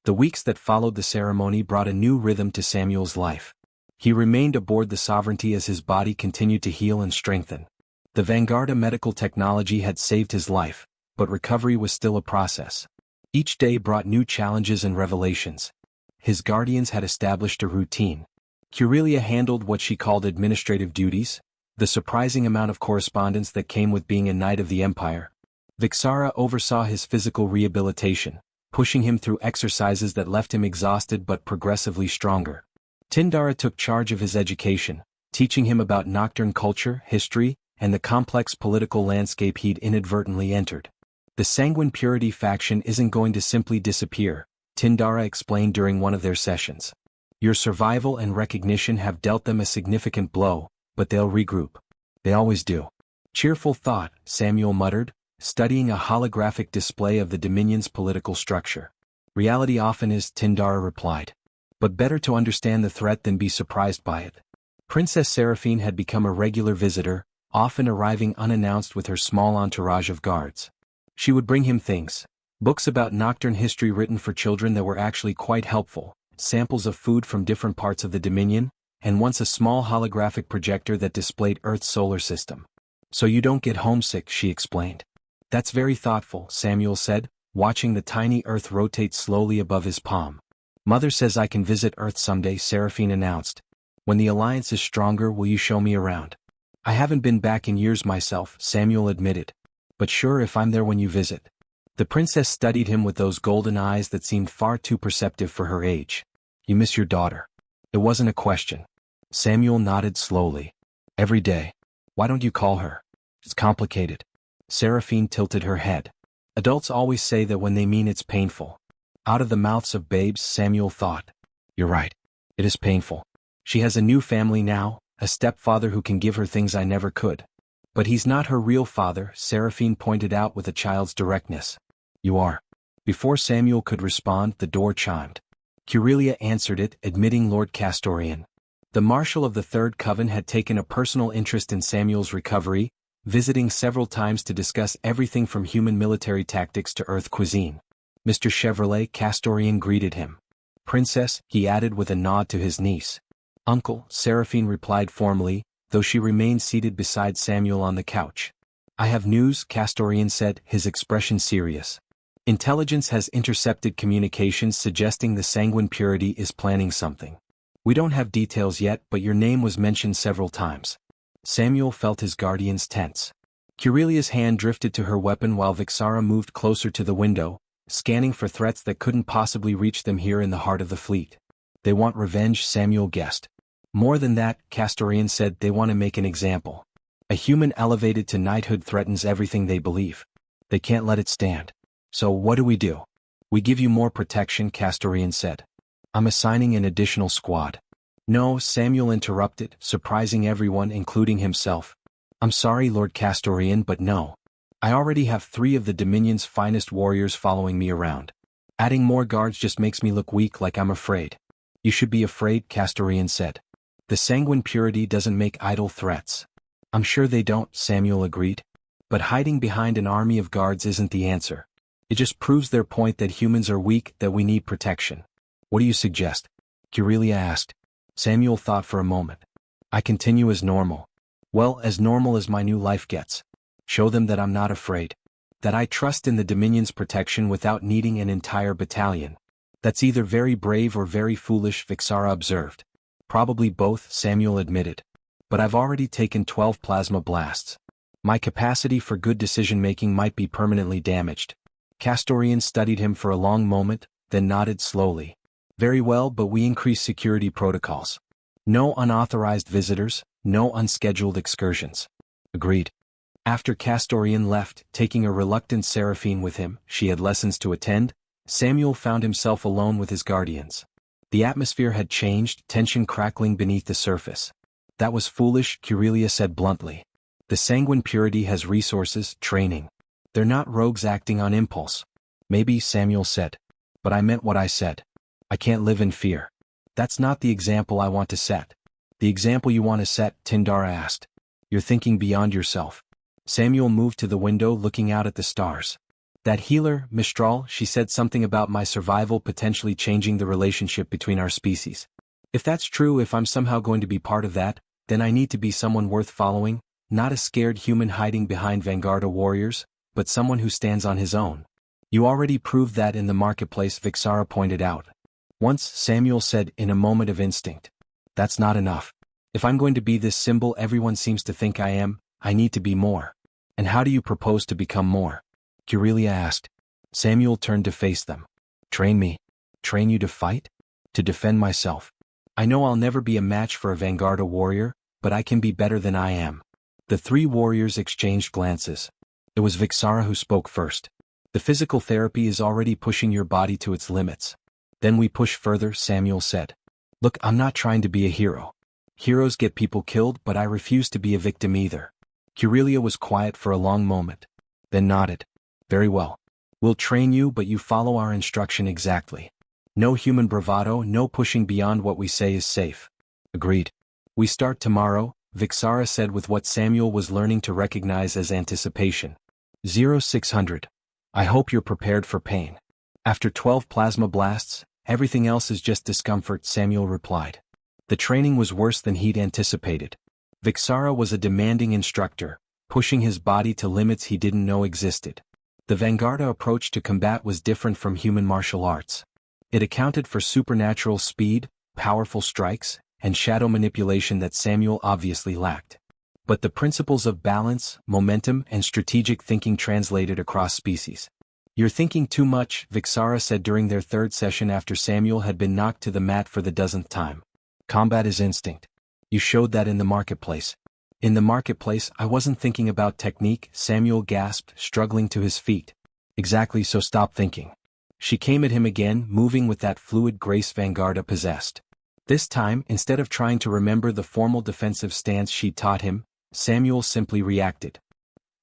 The weeks that followed the ceremony brought a new rhythm to Samuel's life. He remained aboard the Sovereignty as his body continued to heal and strengthen. The Vanguarda medical technology had saved his life, but recovery was still a process. Each day brought new challenges and revelations. His guardians had established a routine. Curelia handled what she called administrative duties, the surprising amount of correspondence that came with being a Knight of the Empire. Vixara oversaw his physical rehabilitation, pushing him through exercises that left him exhausted but progressively stronger. Tindara took charge of his education, teaching him about Nocturne culture, history, and the complex political landscape he'd inadvertently entered. The Sanguine Purity faction isn't going to simply disappear, Tindara explained during one of their sessions. Your survival and recognition have dealt them a significant blow, but they'll regroup. They always do. Cheerful thought, Samuel muttered, studying a holographic display of the Dominion's political structure. Reality often is, Tindara replied. But better to understand the threat than be surprised by it. Princess Saraphene had become a regular visitor, often arriving unannounced with her small entourage of guards. She would bring him things. Books about Nocturne history written for children that were actually quite helpful, samples of food from different parts of the Dominion, and once a small holographic projector that displayed Earth's solar system. So you don't get homesick, she explained. That's very thoughtful, Samuel said, watching the tiny Earth rotate slowly above his palm. Mother says I can visit Earth someday, Saraphene announced. When the alliance is stronger, will you show me around? I haven't been back in years myself, Samuel admitted. But sure, if I'm there when you visit. The princess studied him with those golden eyes that seemed far too perceptive for her age. You miss your daughter. It wasn't a question. Samuel nodded slowly. Every day. Why don't you call her? It's complicated. Saraphene tilted her head. Adults always say that when they mean it's painful. Out of the mouths of babes, Samuel thought. You're right. It is painful. She has a new family now, a stepfather who can give her things I never could. But he's not her real father, Saraphene pointed out with a child's directness. You are. Before Samuel could respond, the door chimed. Curelia answered it, admitting Lord Castorian. The Marshal of the Third Coven had taken a personal interest in Samuel's recovery, visiting several times to discuss everything from human military tactics to Earth cuisine. Mr. Chevrolet, Castorian greeted him. Princess, he added with a nod to his niece. Uncle, Saraphene replied formally, though she remained seated beside Samuel on the couch. I have news, Castorian said, his expression serious. Intelligence has intercepted communications suggesting the Sanguine Purity is planning something. We don't have details yet, but your name was mentioned several times. Samuel felt his guardians tense. Curelia's hand drifted to her weapon while Vixara moved closer to the window, scanning for threats that couldn't possibly reach them here in the heart of the fleet. They want revenge, Samuel guessed. More than that, Castorian said, they want to make an example. A human elevated to knighthood threatens everything they believe. They can't let it stand. So what do? We give you more protection, Castorian said. I'm assigning an additional squad. No, Samuel interrupted, surprising everyone including himself. I'm sorry, Lord Castorian, but no. I already have 3 of the Dominion's finest warriors following me around. Adding more guards just makes me look weak, like I'm afraid. You should be afraid, Castorian said. The Sanguine Purity doesn't make idle threats. I'm sure they don't, Samuel agreed. But hiding behind an army of guards isn't the answer. It just proves their point that humans are weak, that we need protection. What do you suggest? Curelia asked. Samuel thought for a moment. I continue as normal. Well, as normal as my new life gets. Show them that I'm not afraid. That I trust in the Dominion's protection without needing an entire battalion. That's either very brave or very foolish, Vixara observed. Probably both, Samuel admitted. But I've already taken 12 plasma blasts. My capacity for good decision-making might be permanently damaged. Castorian studied him for a long moment, then nodded slowly. Very well, but we increase security protocols. No unauthorized visitors, no unscheduled excursions. Agreed. After Castorian left, taking a reluctant Saraphene with him, she had lessons to attend, Samuel found himself alone with his guardians. The atmosphere had changed, tension crackling beneath the surface. That was foolish, Curelia said bluntly. The Sanguine Purity has resources, training. They're not rogues acting on impulse. Maybe, Samuel said. But I meant what I said. I can't live in fear. That's not the example I want to set. The example you want to set, Tindara asked. You're thinking beyond yourself. Samuel moved to the window looking out at the stars. That healer, Mistral, she said something about my survival potentially changing the relationship between our species. If that's true, if I'm somehow going to be part of that, then I need to be someone worth following, not a scared human hiding behind Vanguarda warriors, but someone who stands on his own. You already proved that in the marketplace, Vixara pointed out. Once, Samuel said in a moment of instinct. That's not enough. If I'm going to be this symbol everyone seems to think I am, I need to be more. And how do you propose to become more? Curelia asked. Samuel turned to face them. Train me. Train you to fight? To defend myself. I know I'll never be a match for a Vanguarda warrior, but I can be better than I am. The three warriors exchanged glances. It was Vixara who spoke first. The physical therapy is already pushing your body to its limits. Then we push further, Samuel said. Look, I'm not trying to be a hero. Heroes get people killed, but I refuse to be a victim either. Curelia was quiet for a long moment. Then nodded. Very well. We'll train you, but you follow our instruction exactly. No human bravado, no pushing beyond what we say is safe. Agreed. We start tomorrow, Vixara said with what Samuel was learning to recognize as anticipation. 0600. I hope you're prepared for pain. After 12 plasma blasts, everything else is just discomfort, Samuel replied. The training was worse than he'd anticipated. Vixara was a demanding instructor, pushing his body to limits he didn't know existed. The Vanguarda approach to combat was different from human martial arts. It accounted for supernatural speed, powerful strikes, and shadow manipulation that Samuel obviously lacked. But the principles of balance, momentum, and strategic thinking translated across species. You're thinking too much, Vixara said during their third session after Samuel had been knocked to the mat for the dozenth time. Combat is instinct. You showed that in the marketplace. In the marketplace, I wasn't thinking about technique, Samuel gasped, struggling to his feet. Exactly, so stop thinking. She came at him again, moving with that fluid grace Vanguarda possessed. This time, instead of trying to remember the formal defensive stance she taught him, Samuel simply reacted.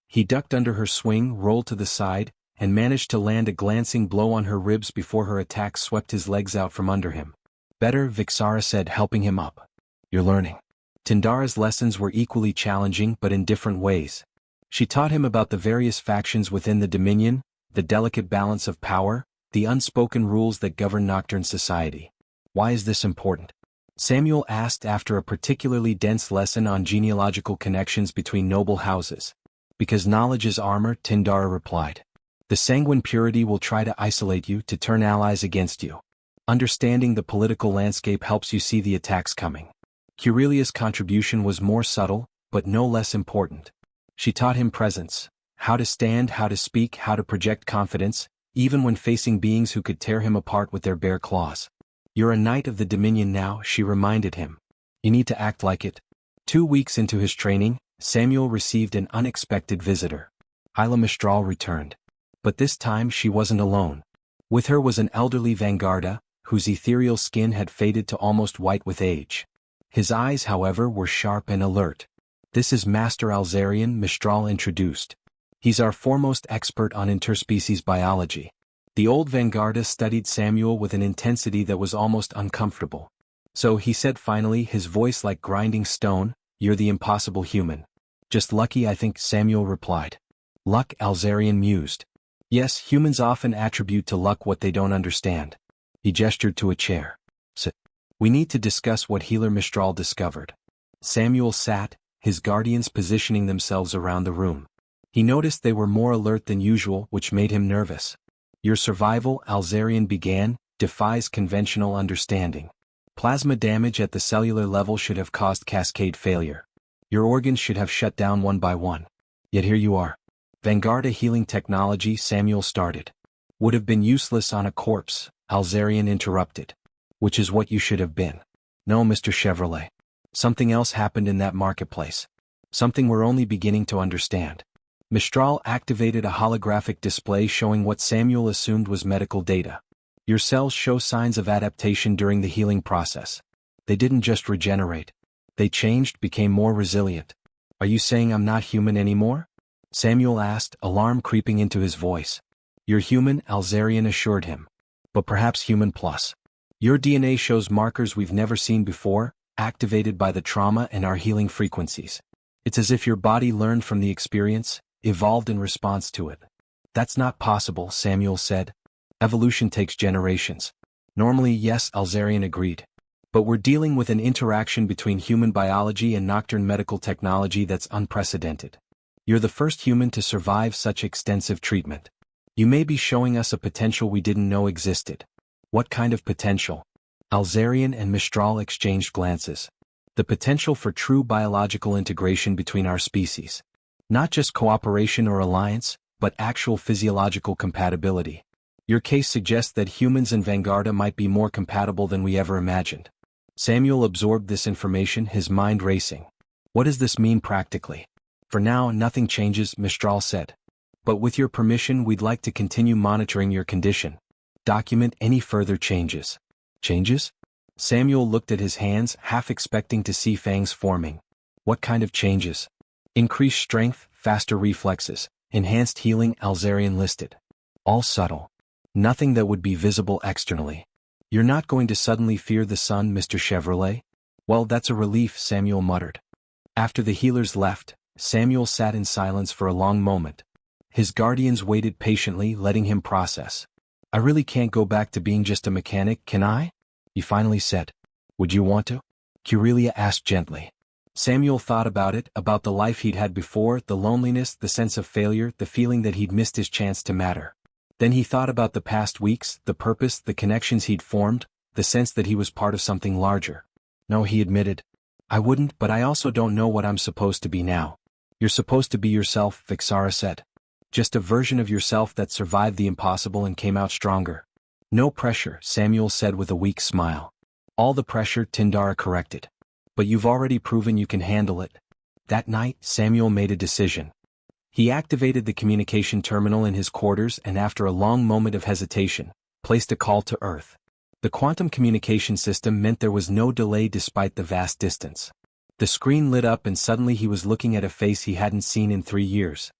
He ducked under her swing, rolled to the side, and managed to land a glancing blow on her ribs before her attack swept his legs out from under him. Better, Vixara said, helping him up. You're learning. Tindara's lessons were equally challenging but in different ways. She taught him about the various factions within the Dominion, the delicate balance of power, the unspoken rules that govern Nocturne society. Why is this important? Samuel asked after a particularly dense lesson on genealogical connections between noble houses. Because knowledge is armor, Tindara replied. The sanguine purity will try to isolate you, to turn allies against you. Understanding the political landscape helps you see the attacks coming. Curelia's contribution was more subtle, but no less important. She taught him presence, how to stand, how to speak, how to project confidence, even when facing beings who could tear him apart with their bare claws. You're a knight of the Dominion now, she reminded him. You need to act like it. 2 weeks into his training, Samuel received an unexpected visitor. Hyla Mistral returned. But this time she wasn't alone. With her was an elderly Vanguarda, whose ethereal skin had faded to almost white with age. His eyes, however, were sharp and alert. This is Master Alzarian, Mistral introduced. He's our foremost expert on interspecies biology. The old Vanguarda studied Samuel with an intensity that was almost uncomfortable. So he said finally, his voice like grinding stone, you're the impossible human. Just lucky, I think, Samuel replied. Luck, Alzarian mused. Yes, humans often attribute to luck what they don't understand. He gestured to a chair. Sit. We need to discuss what Healer Mistral discovered. Samuel sat, his guardians positioning themselves around the room. He noticed they were more alert than usual, which made him nervous. Your survival, Alzarian began, defies conventional understanding. Plasma damage at the cellular level should have caused cascade failure. Your organs should have shut down one by one. Yet here you are. Vanguarda healing technology, Samuel started. Would have been useless on a corpse, Alzarian interrupted. Which is what you should have been. No, Mr. Chevrolet. Something else happened in that marketplace. Something we're only beginning to understand. Mistral activated a holographic display showing what Samuel assumed was medical data. Your cells show signs of adaptation during the healing process. They didn't just regenerate. They changed, became more resilient. Are you saying I'm not human anymore? Samuel asked, alarm creeping into his voice. You're human, Alzarian assured him. But perhaps human plus. Your DNA shows markers we've never seen before, activated by the trauma and our healing frequencies. It's as if your body learned from the experience, evolved in response to it. That's not possible, Samuel said. Evolution takes generations. Normally, yes, Alzarian agreed. But we're dealing with an interaction between human biology and Nocturne medical technology that's unprecedented. You're the first human to survive such extensive treatment. You may be showing us a potential we didn't know existed. What kind of potential? Alzarian and Mistral exchanged glances. The potential for true biological integration between our species. Not just cooperation or alliance, but actual physiological compatibility. Your case suggests that humans and Vanguarda might be more compatible than we ever imagined. Samuel absorbed this information, his mind racing. What does this mean practically? For now, nothing changes, Mistral said. But with your permission, we'd like to continue monitoring your condition. Document any further changes. Changes? Samuel looked at his hands, half expecting to see fangs forming. What kind of changes? Increased strength, faster reflexes, enhanced healing, Alzarian listed. All subtle. Nothing that would be visible externally. You're not going to suddenly fear the sun, Mr. Chevrolet? Well, that's a relief, Samuel muttered. After the healers left, Samuel sat in silence for a long moment. His guardians waited patiently, letting him process. I really can't go back to being just a mechanic, can I? He finally said. Would you want to? Curelia asked gently. Samuel thought about it, about the life he'd had before, the loneliness, the sense of failure, the feeling that he'd missed his chance to matter. Then he thought about the past weeks, the purpose, the connections he'd formed, the sense that he was part of something larger. No, he admitted. I wouldn't, but I also don't know what I'm supposed to be now. You're supposed to be yourself, Vixara said. Just a version of yourself that survived the impossible and came out stronger. No pressure, Samuel said with a weak smile. All the pressure, Tindara corrected. But you've already proven you can handle it. That night, Samuel made a decision. He activated the communication terminal in his quarters and after a long moment of hesitation, placed a call to Earth. The quantum communication system meant there was no delay despite the vast distance. The screen lit up and suddenly he was looking at a face he hadn't seen in 3 years.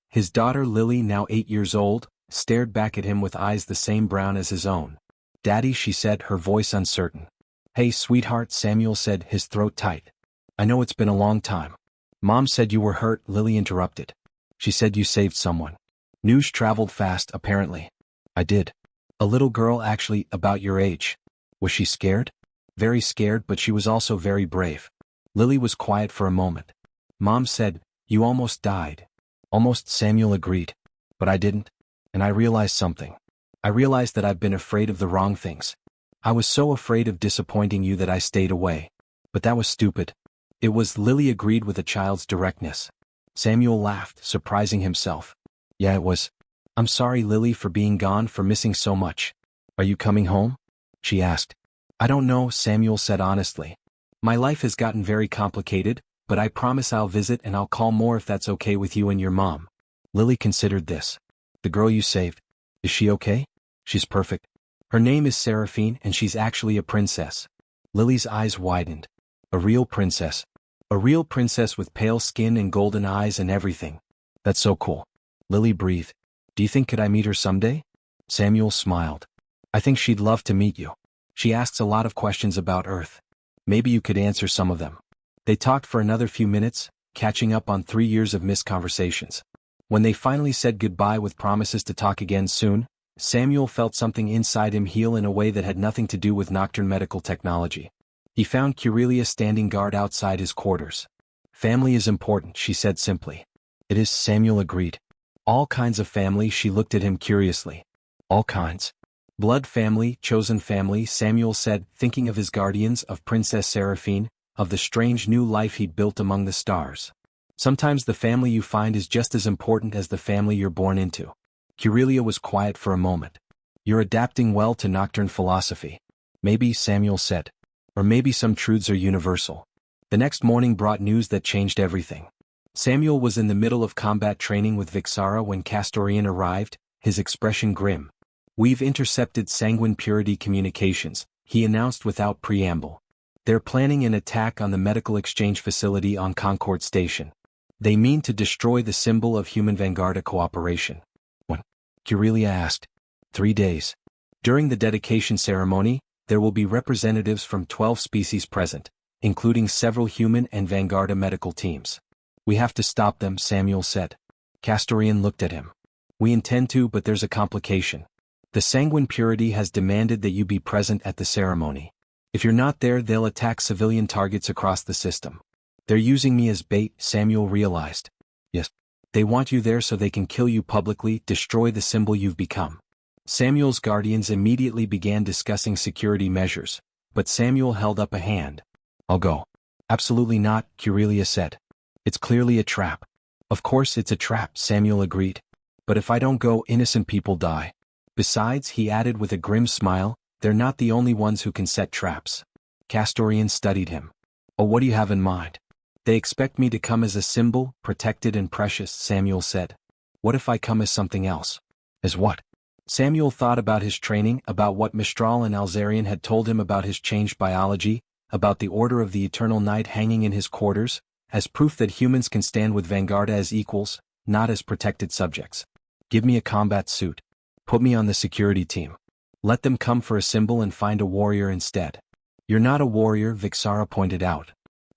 His daughter Lily, now 8 years old, stared back at him with eyes the same brown as his own. Daddy, she said, her voice uncertain. Hey, sweetheart, Samuel said, his throat tight. I know it's been a long time. Mom said you were hurt, Lily interrupted. She said you saved someone. News traveled fast, apparently. I did. A little girl, actually, about your age. Was she scared? Very scared, but she was also very brave. Lily was quiet for a moment. Mom said, you almost died. Almost, Samuel agreed. But I didn't. And I realized something. I realized that I've been afraid of the wrong things. I was so afraid of disappointing you that I stayed away. But that was stupid. It was, Lily agreed with a child's directness. Samuel laughed, surprising himself. Yeah, it was. I'm sorry, Lily, for being gone, for missing so much. Are you coming home? She asked. I don't know, Samuel said honestly. My life has gotten very complicated, but I promise I'll visit and I'll call more if that's okay with you and your mom. Lily considered this. The girl you saved. Is she okay? She's perfect. Her name is Saraphene and she's actually a princess. Lily's eyes widened. A real princess. A real princess with pale skin and golden eyes and everything. That's so cool. Lily breathed. Do you think could I meet her someday? Samuel smiled. I think she'd love to meet you. She asks a lot of questions about Earth. Maybe you could answer some of them. They talked for another few minutes, catching up on 3 years of missed conversations. When they finally said goodbye with promises to talk again soon, Samuel felt something inside him heal in a way that had nothing to do with Nocturne medical technology. He found Curelia standing guard outside his quarters. Family is important, she said simply. It is, Samuel agreed. All kinds of family, she looked at him curiously. All kinds. Blood family, chosen family, Samuel said, thinking of his guardians, of Princess Saraphene, of the strange new life he'd built among the stars. Sometimes the family you find is just as important as the family you're born into. Curelia was quiet for a moment. You're adapting well to Nocturne philosophy. Maybe, Samuel said. Or maybe some truths are universal. The next morning brought news that changed everything. Samuel was in the middle of combat training with Vixara when Castorian arrived, his expression grim. We've intercepted Sanguine Purity communications, he announced without preamble. They're planning an attack on the medical exchange facility on Concord Station. They mean to destroy the symbol of human Vanguarda cooperation. When? Curelia asked. 3 days. During the dedication ceremony, there will be representatives from 12 species present, including several human and Vanguarda medical teams. We have to stop them, Samuel said. Castorian looked at him. We intend to, but there's a complication. The Sanguine Purity has demanded that you be present at the ceremony. If you're not there, they'll attack civilian targets across the system. They're using me as bait, Samuel realized. Yes. They want you there so they can kill you publicly, destroy the symbol you've become. Samuel's guardians immediately began discussing security measures, but Samuel held up a hand. I'll go. Absolutely not, Curelia said. It's clearly a trap. Of course it's a trap, Samuel agreed. But if I don't go, innocent people die. Besides, he added with a grim smile, they're not the only ones who can set traps. Castorian studied him. Oh, what do you have in mind? They expect me to come as a symbol, protected and precious, Samuel said. What if I come as something else? As what? Samuel thought about his training, about what Mistral and Alzarian had told him about his changed biology, about the Order of the Eternal Night hanging in his quarters, as proof that humans can stand with Vanguarda as equals, not as protected subjects. Give me a combat suit. Put me on the security team. Let them come for a symbol and find a warrior instead. You're not a warrior, Vixara pointed out.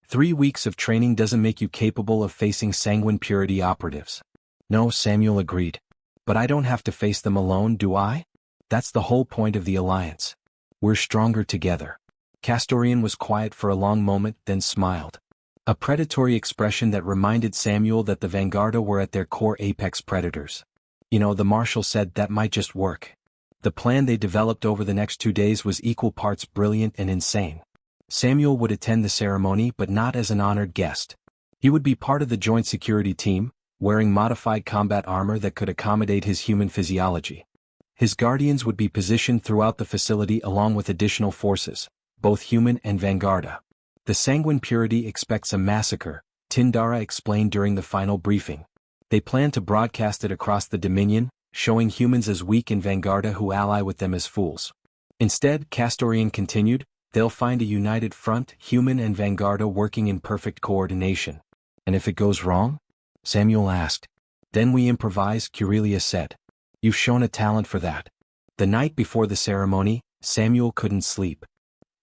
3 weeks of training doesn't make you capable of facing Sanguine Purity operatives. No, Samuel agreed. But I don't have to face them alone, do I? That's the whole point of the alliance. We're stronger together. Castorian was quiet for a long moment, then smiled. A predatory expression that reminded Samuel that the Vanguarda were at their core apex predators. The Marshal said that might just work. The plan they developed over the next 2 days was equal parts brilliant and insane. Samuel would attend the ceremony, but not as an honored guest. He would be part of the joint security team, wearing modified combat armor that could accommodate his human physiology. His guardians would be positioned throughout the facility along with additional forces, both human and Vanguarda. The Sanguine Purity expects a massacre, Tindara explained during the final briefing. They plan to broadcast it across the Dominion, showing humans as weak and Vanguarda who ally with them as fools. Instead, Castorian continued, they'll find a united front, human and Vanguarda working in perfect coordination. And if it goes wrong? Samuel asked. Then we improvise, Curelia said. You've shown a talent for that. The night before the ceremony, Samuel couldn't sleep.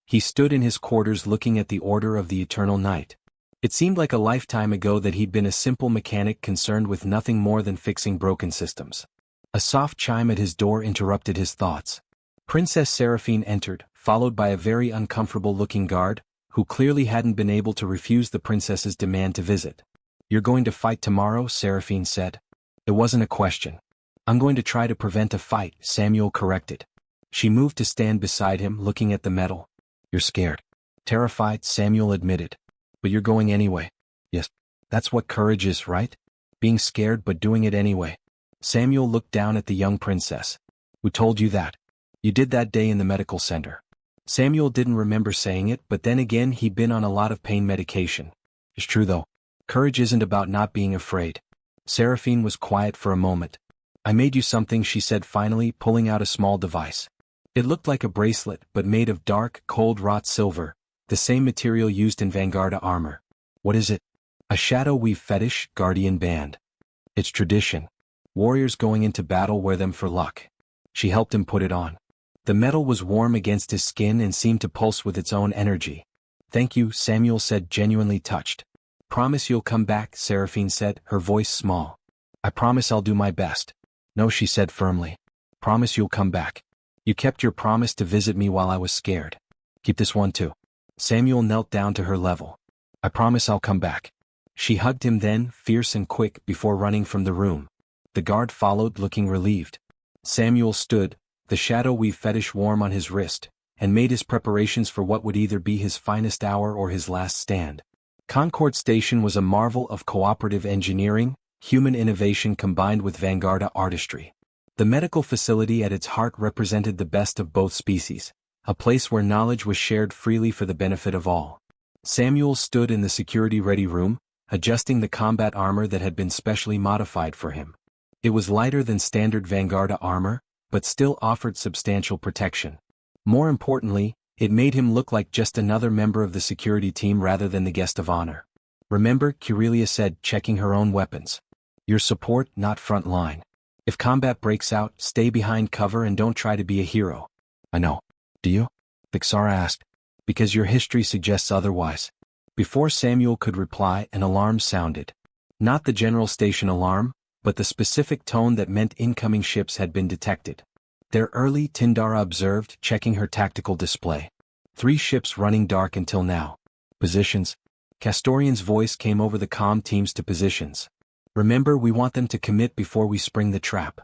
He stood in his quarters looking at the Order of the Eternal Night. It seemed like a lifetime ago that he'd been a simple mechanic concerned with nothing more than fixing broken systems. A soft chime at his door interrupted his thoughts. Princess Saraphene entered, followed by a very uncomfortable-looking guard, who clearly hadn't been able to refuse the princess's demand to visit. You're going to fight tomorrow, Saraphene said. It wasn't a question. I'm going to try to prevent a fight, Samuel corrected. She moved to stand beside him, looking at the medal. You're scared. Terrified, Samuel admitted. But you're going anyway. Yes. That's what courage is, right? Being scared but doing it anyway. Samuel looked down at the young princess. Who told you that? You did that day in the medical center. Samuel didn't remember saying it, but then again he'd been on a lot of pain medication. It's true though. Courage isn't about not being afraid. Saraphene was quiet for a moment. I made you something, she said finally, pulling out a small device. It looked like a bracelet, but made of dark, cold wrought silver, the same material used in Vanguarda armor. What is it? A shadow weave fetish, guardian band. It's tradition. Warriors going into battle wear them for luck. She helped him put it on. The metal was warm against his skin and seemed to pulse with its own energy. Thank you, Samuel said, genuinely touched. Promise you'll come back, Saraphene said, her voice small. I promise I'll do my best. No, she said firmly. Promise you'll come back. You kept your promise to visit me while I was scared. Keep this one too. Samuel knelt down to her level. I promise I'll come back. She hugged him then, fierce and quick, before running from the room. The guard followed, looking relieved. Samuel stood, the shadow weave fetish warm on his wrist, and made his preparations for what would either be his finest hour or his last stand. Concord Station was a marvel of cooperative engineering, human innovation combined with Vanguarda artistry. The medical facility at its heart represented the best of both species, a place where knowledge was shared freely for the benefit of all. Samuel stood in the security-ready room, adjusting the combat armor that had been specially modified for him. It was lighter than standard Vanguarda armor, but still offered substantial protection. More importantly, it made him look like just another member of the security team rather than the guest of honor. Remember, Curelia said, checking her own weapons. Your support, not front line. If combat breaks out, stay behind cover and don't try to be a hero. I know. Do you? Vixara asked. Because your history suggests otherwise. Before Samuel could reply, an alarm sounded. Not the general station alarm, but the specific tone that meant incoming ships had been detected. There early, Tindara observed, checking her tactical display. 3 ships running dark until now. Positions. Castorian's voice came over the comm teams to positions. Remember, we want them to commit before we spring the trap.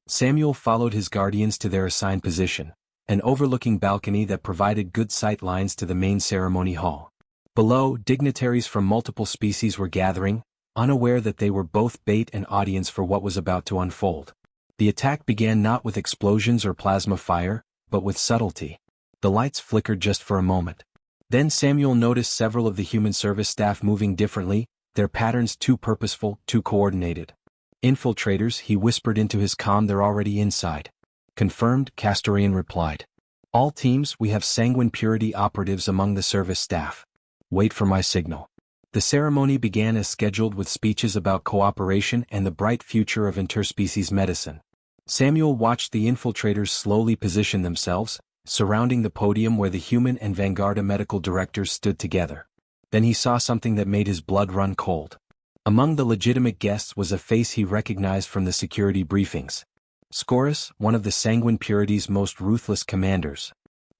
Samuel followed his guardians to their assigned position, an overlooking balcony that provided good sight lines to the main ceremony hall. Below, dignitaries from multiple species were gathering, unaware that they were both bait and audience for what was about to unfold. The attack began not with explosions or plasma fire, but with subtlety. The lights flickered just for a moment. Then Samuel noticed several of the human service staff moving differently, their patterns too purposeful, too coordinated. Infiltrators, he whispered into his comm, they're already inside. Confirmed, Castorian replied. All teams, we have sanguine purity operatives among the service staff. Wait for my signal. The ceremony began as scheduled with speeches about cooperation and the bright future of interspecies medicine. Samuel watched the infiltrators slowly position themselves, surrounding the podium where the human and Vanguarda medical directors stood together. Then he saw something that made his blood run cold. Among the legitimate guests was a face he recognized from the security briefings. Scorus, one of the sanguine purity's most ruthless commanders.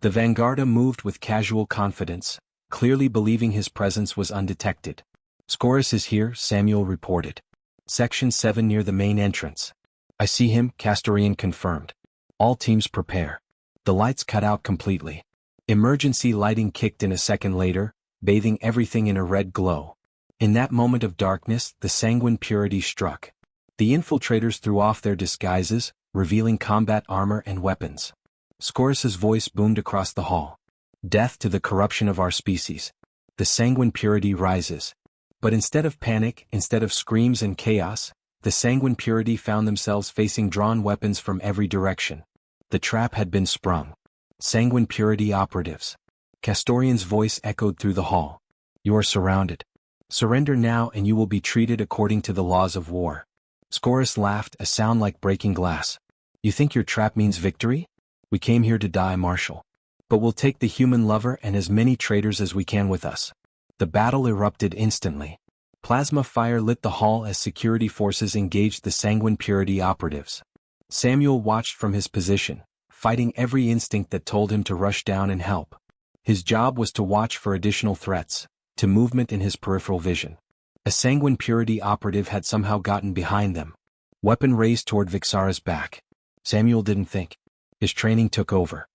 The Vanguarda moved with casual confidence, clearly believing his presence was undetected. Scorus is here, Samuel reported. Section 7 near the main entrance. I see him, Castorian confirmed. All teams prepare. The lights cut out completely. Emergency lighting kicked in a second later, bathing everything in a red glow. In that moment of darkness, the sanguine purity struck. The infiltrators threw off their disguises, revealing combat armor and weapons. Scorus's voice boomed across the hall. Death to the corruption of our species. The sanguine purity rises. But instead of panic, instead of screams and chaos, the sanguine purity found themselves facing drawn weapons from every direction. The trap had been sprung. Sanguine purity operatives. Castorian's voice echoed through the hall. You are surrounded. Surrender now and you will be treated according to the laws of war. Scorus laughed, a sound like breaking glass. You think your trap means victory? We came here to die, Marshal. But we'll take the human lover and as many traitors as we can with us. The battle erupted instantly. Plasma fire lit the hall as security forces engaged the sanguine purity operatives. Samuel watched from his position, fighting every instinct that told him to rush down and help. His job was to watch for additional threats, to movement in his peripheral vision. A sanguine purity operative had somehow gotten behind them. Weapon raised toward Vixara's back. Samuel didn't think. His training took over.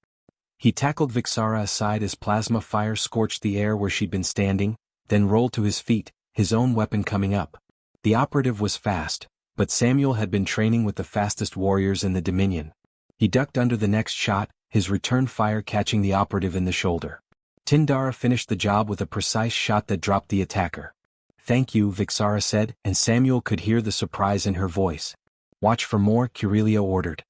He tackled Vixara aside as plasma fire scorched the air where she'd been standing, then rolled to his feet, his own weapon coming up. The operative was fast, but Samuel had been training with the fastest warriors in the Dominion. He ducked under the next shot, his return fire catching the operative in the shoulder. Tindara finished the job with a precise shot that dropped the attacker. Thank you, Vixara said, and Samuel could hear the surprise in her voice. Watch for more, Curelia ordered.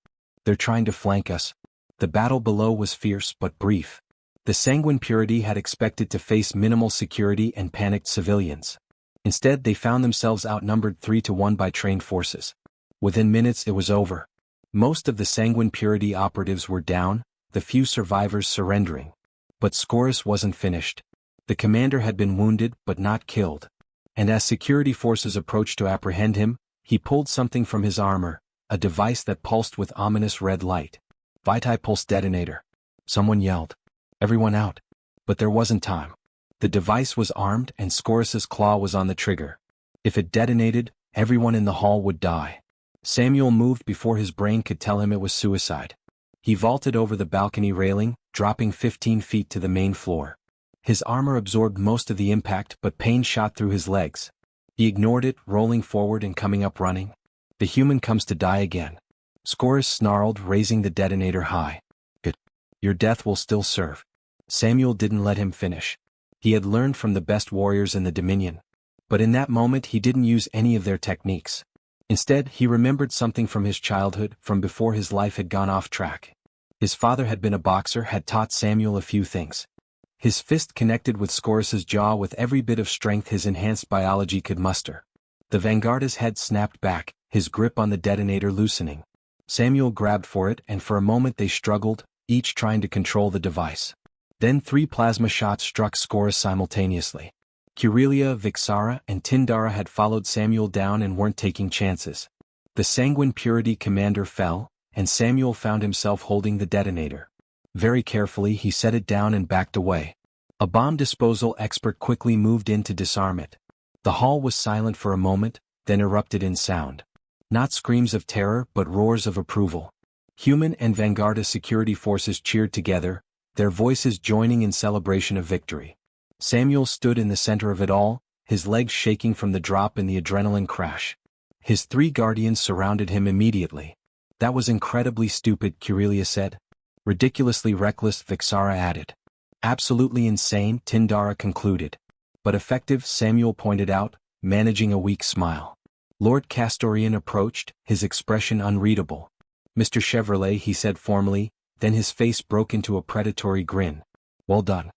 They're trying to flank us. The battle below was fierce but brief. The sanguine purity had expected to face minimal security and panicked civilians. Instead, they found themselves outnumbered 3-1 by trained forces. Within minutes it was over. Most of the sanguine purity operatives were down, the few survivors surrendering. But Scorus wasn't finished. The commander had been wounded but not killed. And as security forces approached to apprehend him, he pulled something from his armor, a device that pulsed with ominous red light. Vitae pulse detonator. Someone yelled. Everyone out. But there wasn't time. The device was armed and Scorus's claw was on the trigger. If it detonated, everyone in the hall would die. Samuel moved before his brain could tell him it was suicide. He vaulted over the balcony railing, dropping 15 feet to the main floor. His armor absorbed most of the impact but pain shot through his legs. He ignored it, rolling forward and coming up running. The human comes to die again. Scorus snarled, raising the detonator high. Good. Your death will still serve. Samuel didn't let him finish. He had learned from the best warriors in the Dominion. But in that moment he didn't use any of their techniques. Instead, he remembered something from his childhood, from before his life had gone off track. His father had been a boxer, had taught Samuel a few things. His fist connected with Scorus's jaw with every bit of strength his enhanced biology could muster. The Vanguarda's head snapped back, his grip on the detonator loosening. Samuel grabbed for it and for a moment they struggled, each trying to control the device. Then 3 plasma shots struck Scorus simultaneously. Curelia, Vixara, and Tindara had followed Samuel down and weren't taking chances. The Sanguine Purity commander fell, and Samuel found himself holding the detonator. Very carefully he set it down and backed away. A bomb disposal expert quickly moved in to disarm it. The hall was silent for a moment, then erupted in sound. Not screams of terror but roars of approval. Human and Vanguarda security forces cheered together, their voices joining in celebration of victory. Samuel stood in the center of it all, his legs shaking from the drop and the adrenaline crash. His 3 guardians surrounded him immediately. That was incredibly stupid, Curelia said. Ridiculously reckless, Vixara added. Absolutely insane, Tindara concluded. But effective, Samuel pointed out, managing a weak smile. Lord Castorian approached, his expression unreadable. Mr. Chevrolet, he said formally, then his face broke into a predatory grin. Well done.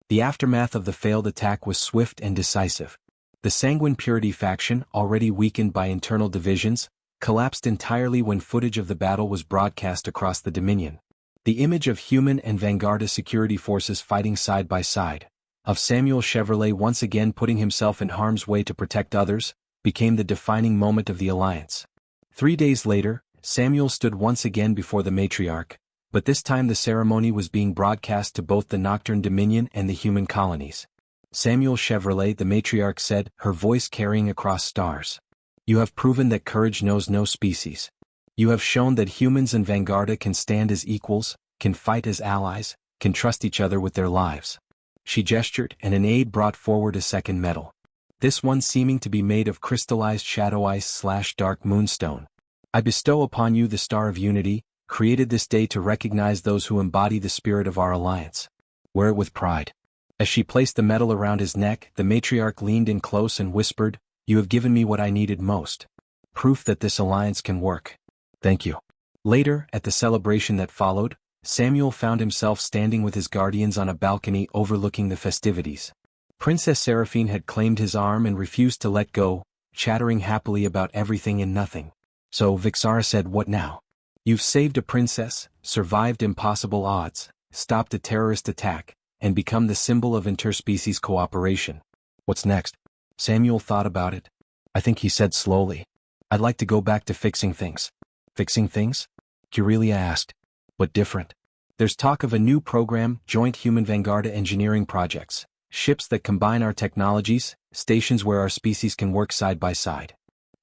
The aftermath of the failed attack was swift and decisive. The Sanguine Purity faction, already weakened by internal divisions, collapsed entirely when footage of the battle was broadcast across the Dominion. The image of human and Vanguarda security forces fighting side by side, of Samuel Chevrolet once again putting himself in harm's way to protect others, became the defining moment of the alliance. 3 days later, Samuel stood once again before the matriarch, but this time the ceremony was being broadcast to both the Nocturne Dominion and the human colonies. Samuel Chevrolet, the matriarch said, her voice carrying across stars. You have proven that courage knows no species. You have shown that humans and Vanguarda can stand as equals, can fight as allies, can trust each other with their lives. She gestured, and an aide brought forward a second medal. This one seeming to be made of crystallized shadow ice/dark moonstone. I bestow upon you the Star of Unity, created this day to recognize those who embody the spirit of our alliance. Wear it with pride. As she placed the medal around his neck, the matriarch leaned in close and whispered, You have given me what I needed most. Proof that this alliance can work. Thank you. Later, at the celebration that followed, Samuel found himself standing with his guardians on a balcony overlooking the festivities. Princess Saraphene had claimed his arm and refused to let go, chattering happily about everything and nothing. So Vixara said, What now? You've saved a princess, survived impossible odds, stopped a terrorist attack, and become the symbol of interspecies cooperation. What's next? Samuel thought about it. I think he said slowly. I'd like to go back to fixing things. Fixing things? Curelia asked. But different. There's talk of a new program, Joint Human Vanguarda Engineering Projects, ships that combine our technologies, stations where our species can work side by side.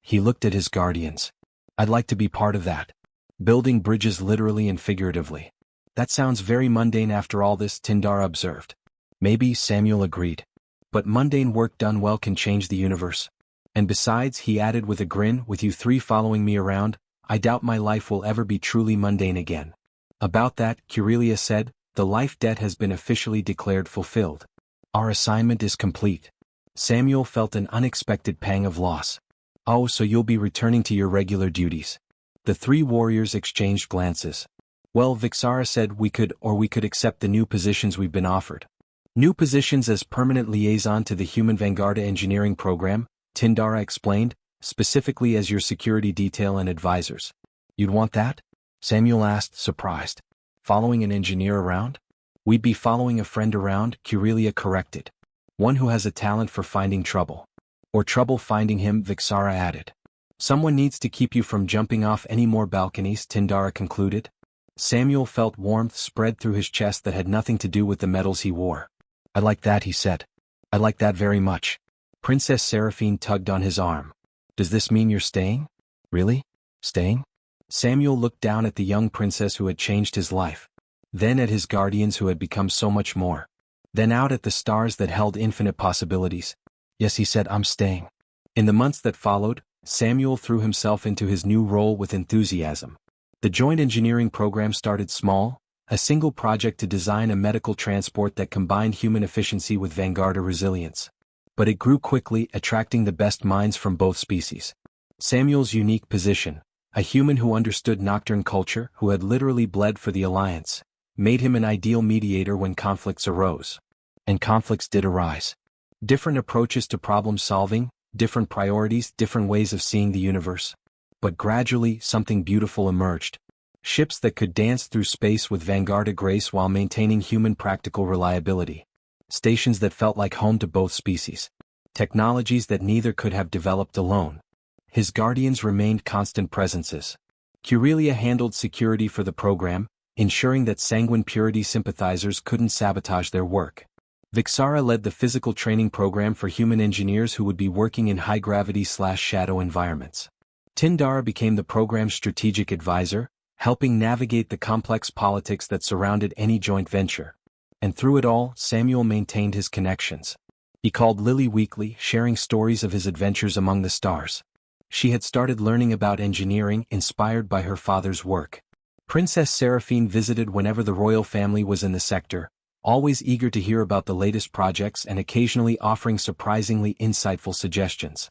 He looked at his guardians. I'd like to be part of that. Building bridges literally and figuratively. That sounds very mundane after all this, Tindara observed. Maybe, Samuel agreed. But mundane work done well can change the universe. And besides, he added with a grin, with you 3 following me around, I doubt my life will ever be truly mundane again. About that, Curelia said, the life debt has been officially declared fulfilled. Our assignment is complete. Samuel felt an unexpected pang of loss. Oh, so you'll be returning to your regular duties. The 3 warriors exchanged glances. Well, Vixara said we could accept the new positions we've been offered. New positions as permanent liaison to the Human Vanguarda Engineering Program, Tindara explained, specifically as your security detail and advisors. You'd want that? Samuel asked, surprised. Following an engineer around? We'd be following a friend around, Curelia corrected. One who has a talent for finding trouble. Or trouble finding him, Vixara added. Someone needs to keep you from jumping off any more balconies, Tindara concluded. Samuel felt warmth spread through his chest that had nothing to do with the medals he wore. I like that, he said. I like that very much. Princess Saraphene tugged on his arm. Does this mean you're staying? Really? Staying? Samuel looked down at the young princess who had changed his life. Then at his guardians who had become so much more. Then out at the stars that held infinite possibilities. Yes, he said, I'm staying. In the months that followed, Samuel threw himself into his new role with enthusiasm. The joint engineering program started small, a single project to design a medical transport that combined human efficiency with Vanguarda resilience. But it grew quickly, attracting the best minds from both species. Samuel's unique position, a human who understood Nocturne culture, who had literally bled for the Alliance, made him an ideal mediator when conflicts arose. And conflicts did arise. Different approaches to problem solving, different priorities, different ways of seeing the universe. But gradually, something beautiful emerged. Ships that could dance through space with Vanguarda grace while maintaining human practical reliability. Stations that felt like home to both species. Technologies that neither could have developed alone. His guardians remained constant presences. Curelia handled security for the program, ensuring that sanguine purity sympathizers couldn't sabotage their work. Vixara led the physical training program for human engineers who would be working in high-gravity/shadow environments. Tindara became the program's strategic advisor, helping navigate the complex politics that surrounded any joint venture. And through it all, Samuel maintained his connections. He called Lily weekly, sharing stories of his adventures among the stars. She had started learning about engineering, inspired by her father's work. Princess Saraphene visited whenever the royal family was in the sector, always eager to hear about the latest projects and occasionally offering surprisingly insightful suggestions.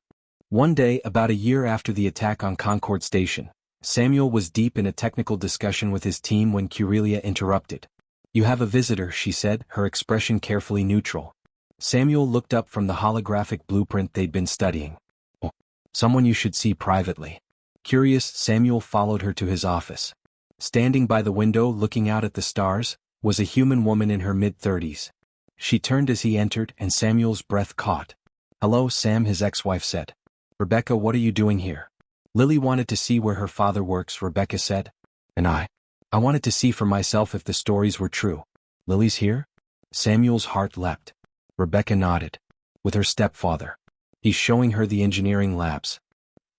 One day, about a year after the attack on Concord Station, Samuel was deep in a technical discussion with his team when Curelia interrupted. "You have a visitor," she said, her expression carefully neutral. Samuel looked up from the holographic blueprint they'd been studying. "Oh, someone you should see privately." Curious, Samuel followed her to his office. Standing by the window looking out at the stars, was a human woman in her mid-30s. She turned as he entered and Samuel's breath caught. "Hello, Sam," his ex-wife said. "Rebecca, what are you doing here?" "Lily wanted to see where her father works," Rebecca said. "And I wanted to see for myself if the stories were true." "Lily's here?" Samuel's heart leapt. Rebecca nodded. "With her stepfather. He's showing her the engineering labs."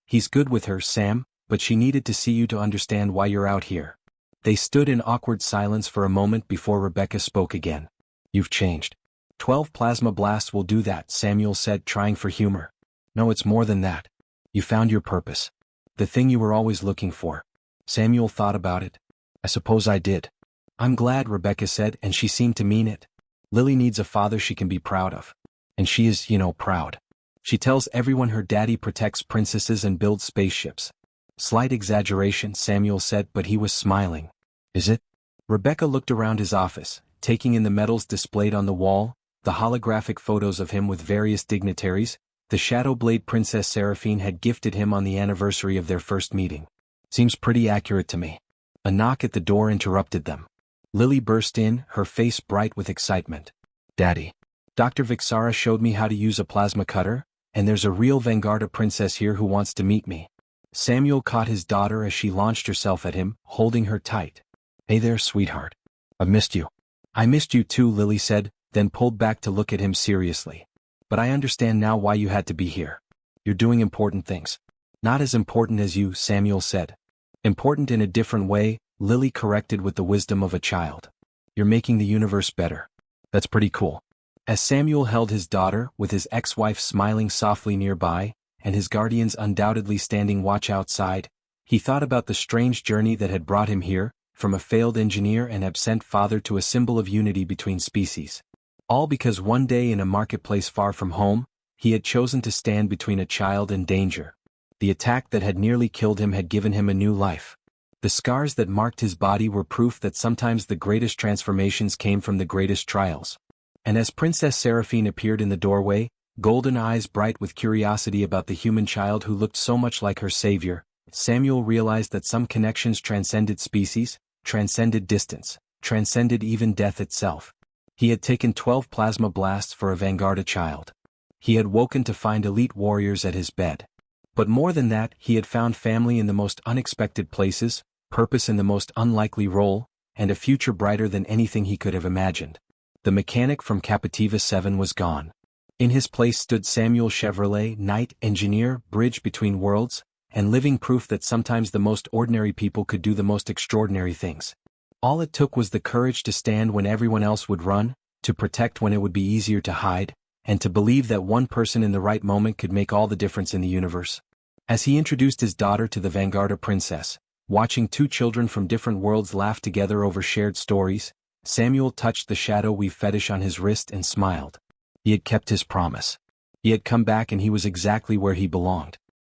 "He's good with her, Sam, but she needed to see you to understand why you're out here." They stood in awkward silence for a moment before Rebecca spoke again. "You've changed." 12 plasma blasts will do that," Samuel said, trying for humor. "No, it's more than that. You found your purpose. The thing you were always looking for." Samuel thought about it. "I suppose I did." "I'm glad," Rebecca said, and she seemed to mean it. "Lily needs a father she can be proud of. And she is, proud. She tells everyone her daddy protects princesses and builds spaceships." "Slight exaggeration," Samuel said, but he was smiling. "Is it?" Rebecca looked around his office, taking in the medals displayed on the wall, the holographic photos of him with various dignitaries, the shadow blade Princess Saraphene had gifted him on the anniversary of their first meeting. "Seems pretty accurate to me." A knock at the door interrupted them. Lily burst in, her face bright with excitement. "Daddy. Dr. Vixara showed me how to use a plasma cutter, and there's a real Vanguarda princess here who wants to meet me." Samuel caught his daughter as she launched herself at him, holding her tight. "Hey there, sweetheart. I've missed you." "I missed you too," Lily said, then pulled back to look at him seriously. "But I understand now why you had to be here. You're doing important things." "Not as important as you," Samuel said. "Important in a different way," Lily corrected with the wisdom of a child. "You're making the universe better." "That's pretty cool." As Samuel held his daughter, with his ex-wife smiling softly nearby, and his guardians undoubtedly standing watch outside, he thought about the strange journey that had brought him here, from a failed engineer and absent father to a symbol of unity between species. All because one day in a marketplace far from home, he had chosen to stand between a child and danger. The attack that had nearly killed him had given him a new life. The scars that marked his body were proof that sometimes the greatest transformations came from the greatest trials. And as Princess Saraphene appeared in the doorway, golden eyes bright with curiosity about the human child who looked so much like her savior, Samuel realized that some connections transcended species, transcended distance, transcended even death itself. He had taken 12 plasma blasts for a Vanguarda child. He had woken to find elite warriors at his bed. But more than that, he had found family in the most unexpected places, purpose in the most unlikely role, and a future brighter than anything he could have imagined. The mechanic from Capativa 7 was gone. In his place stood Samuel Chevrolet, knight, engineer, bridge between worlds, and living proof that sometimes the most ordinary people could do the most extraordinary things. All it took was the courage to stand when everyone else would run, to protect when it would be easier to hide, and to believe that one person in the right moment could make all the difference in the universe. As he introduced his daughter to the Vanguarda princess, watching two children from different worlds laugh together over shared stories, Samuel touched the shadow weave fetish on his wrist and smiled. He had kept his promise. He had come back and he was exactly where he belonged.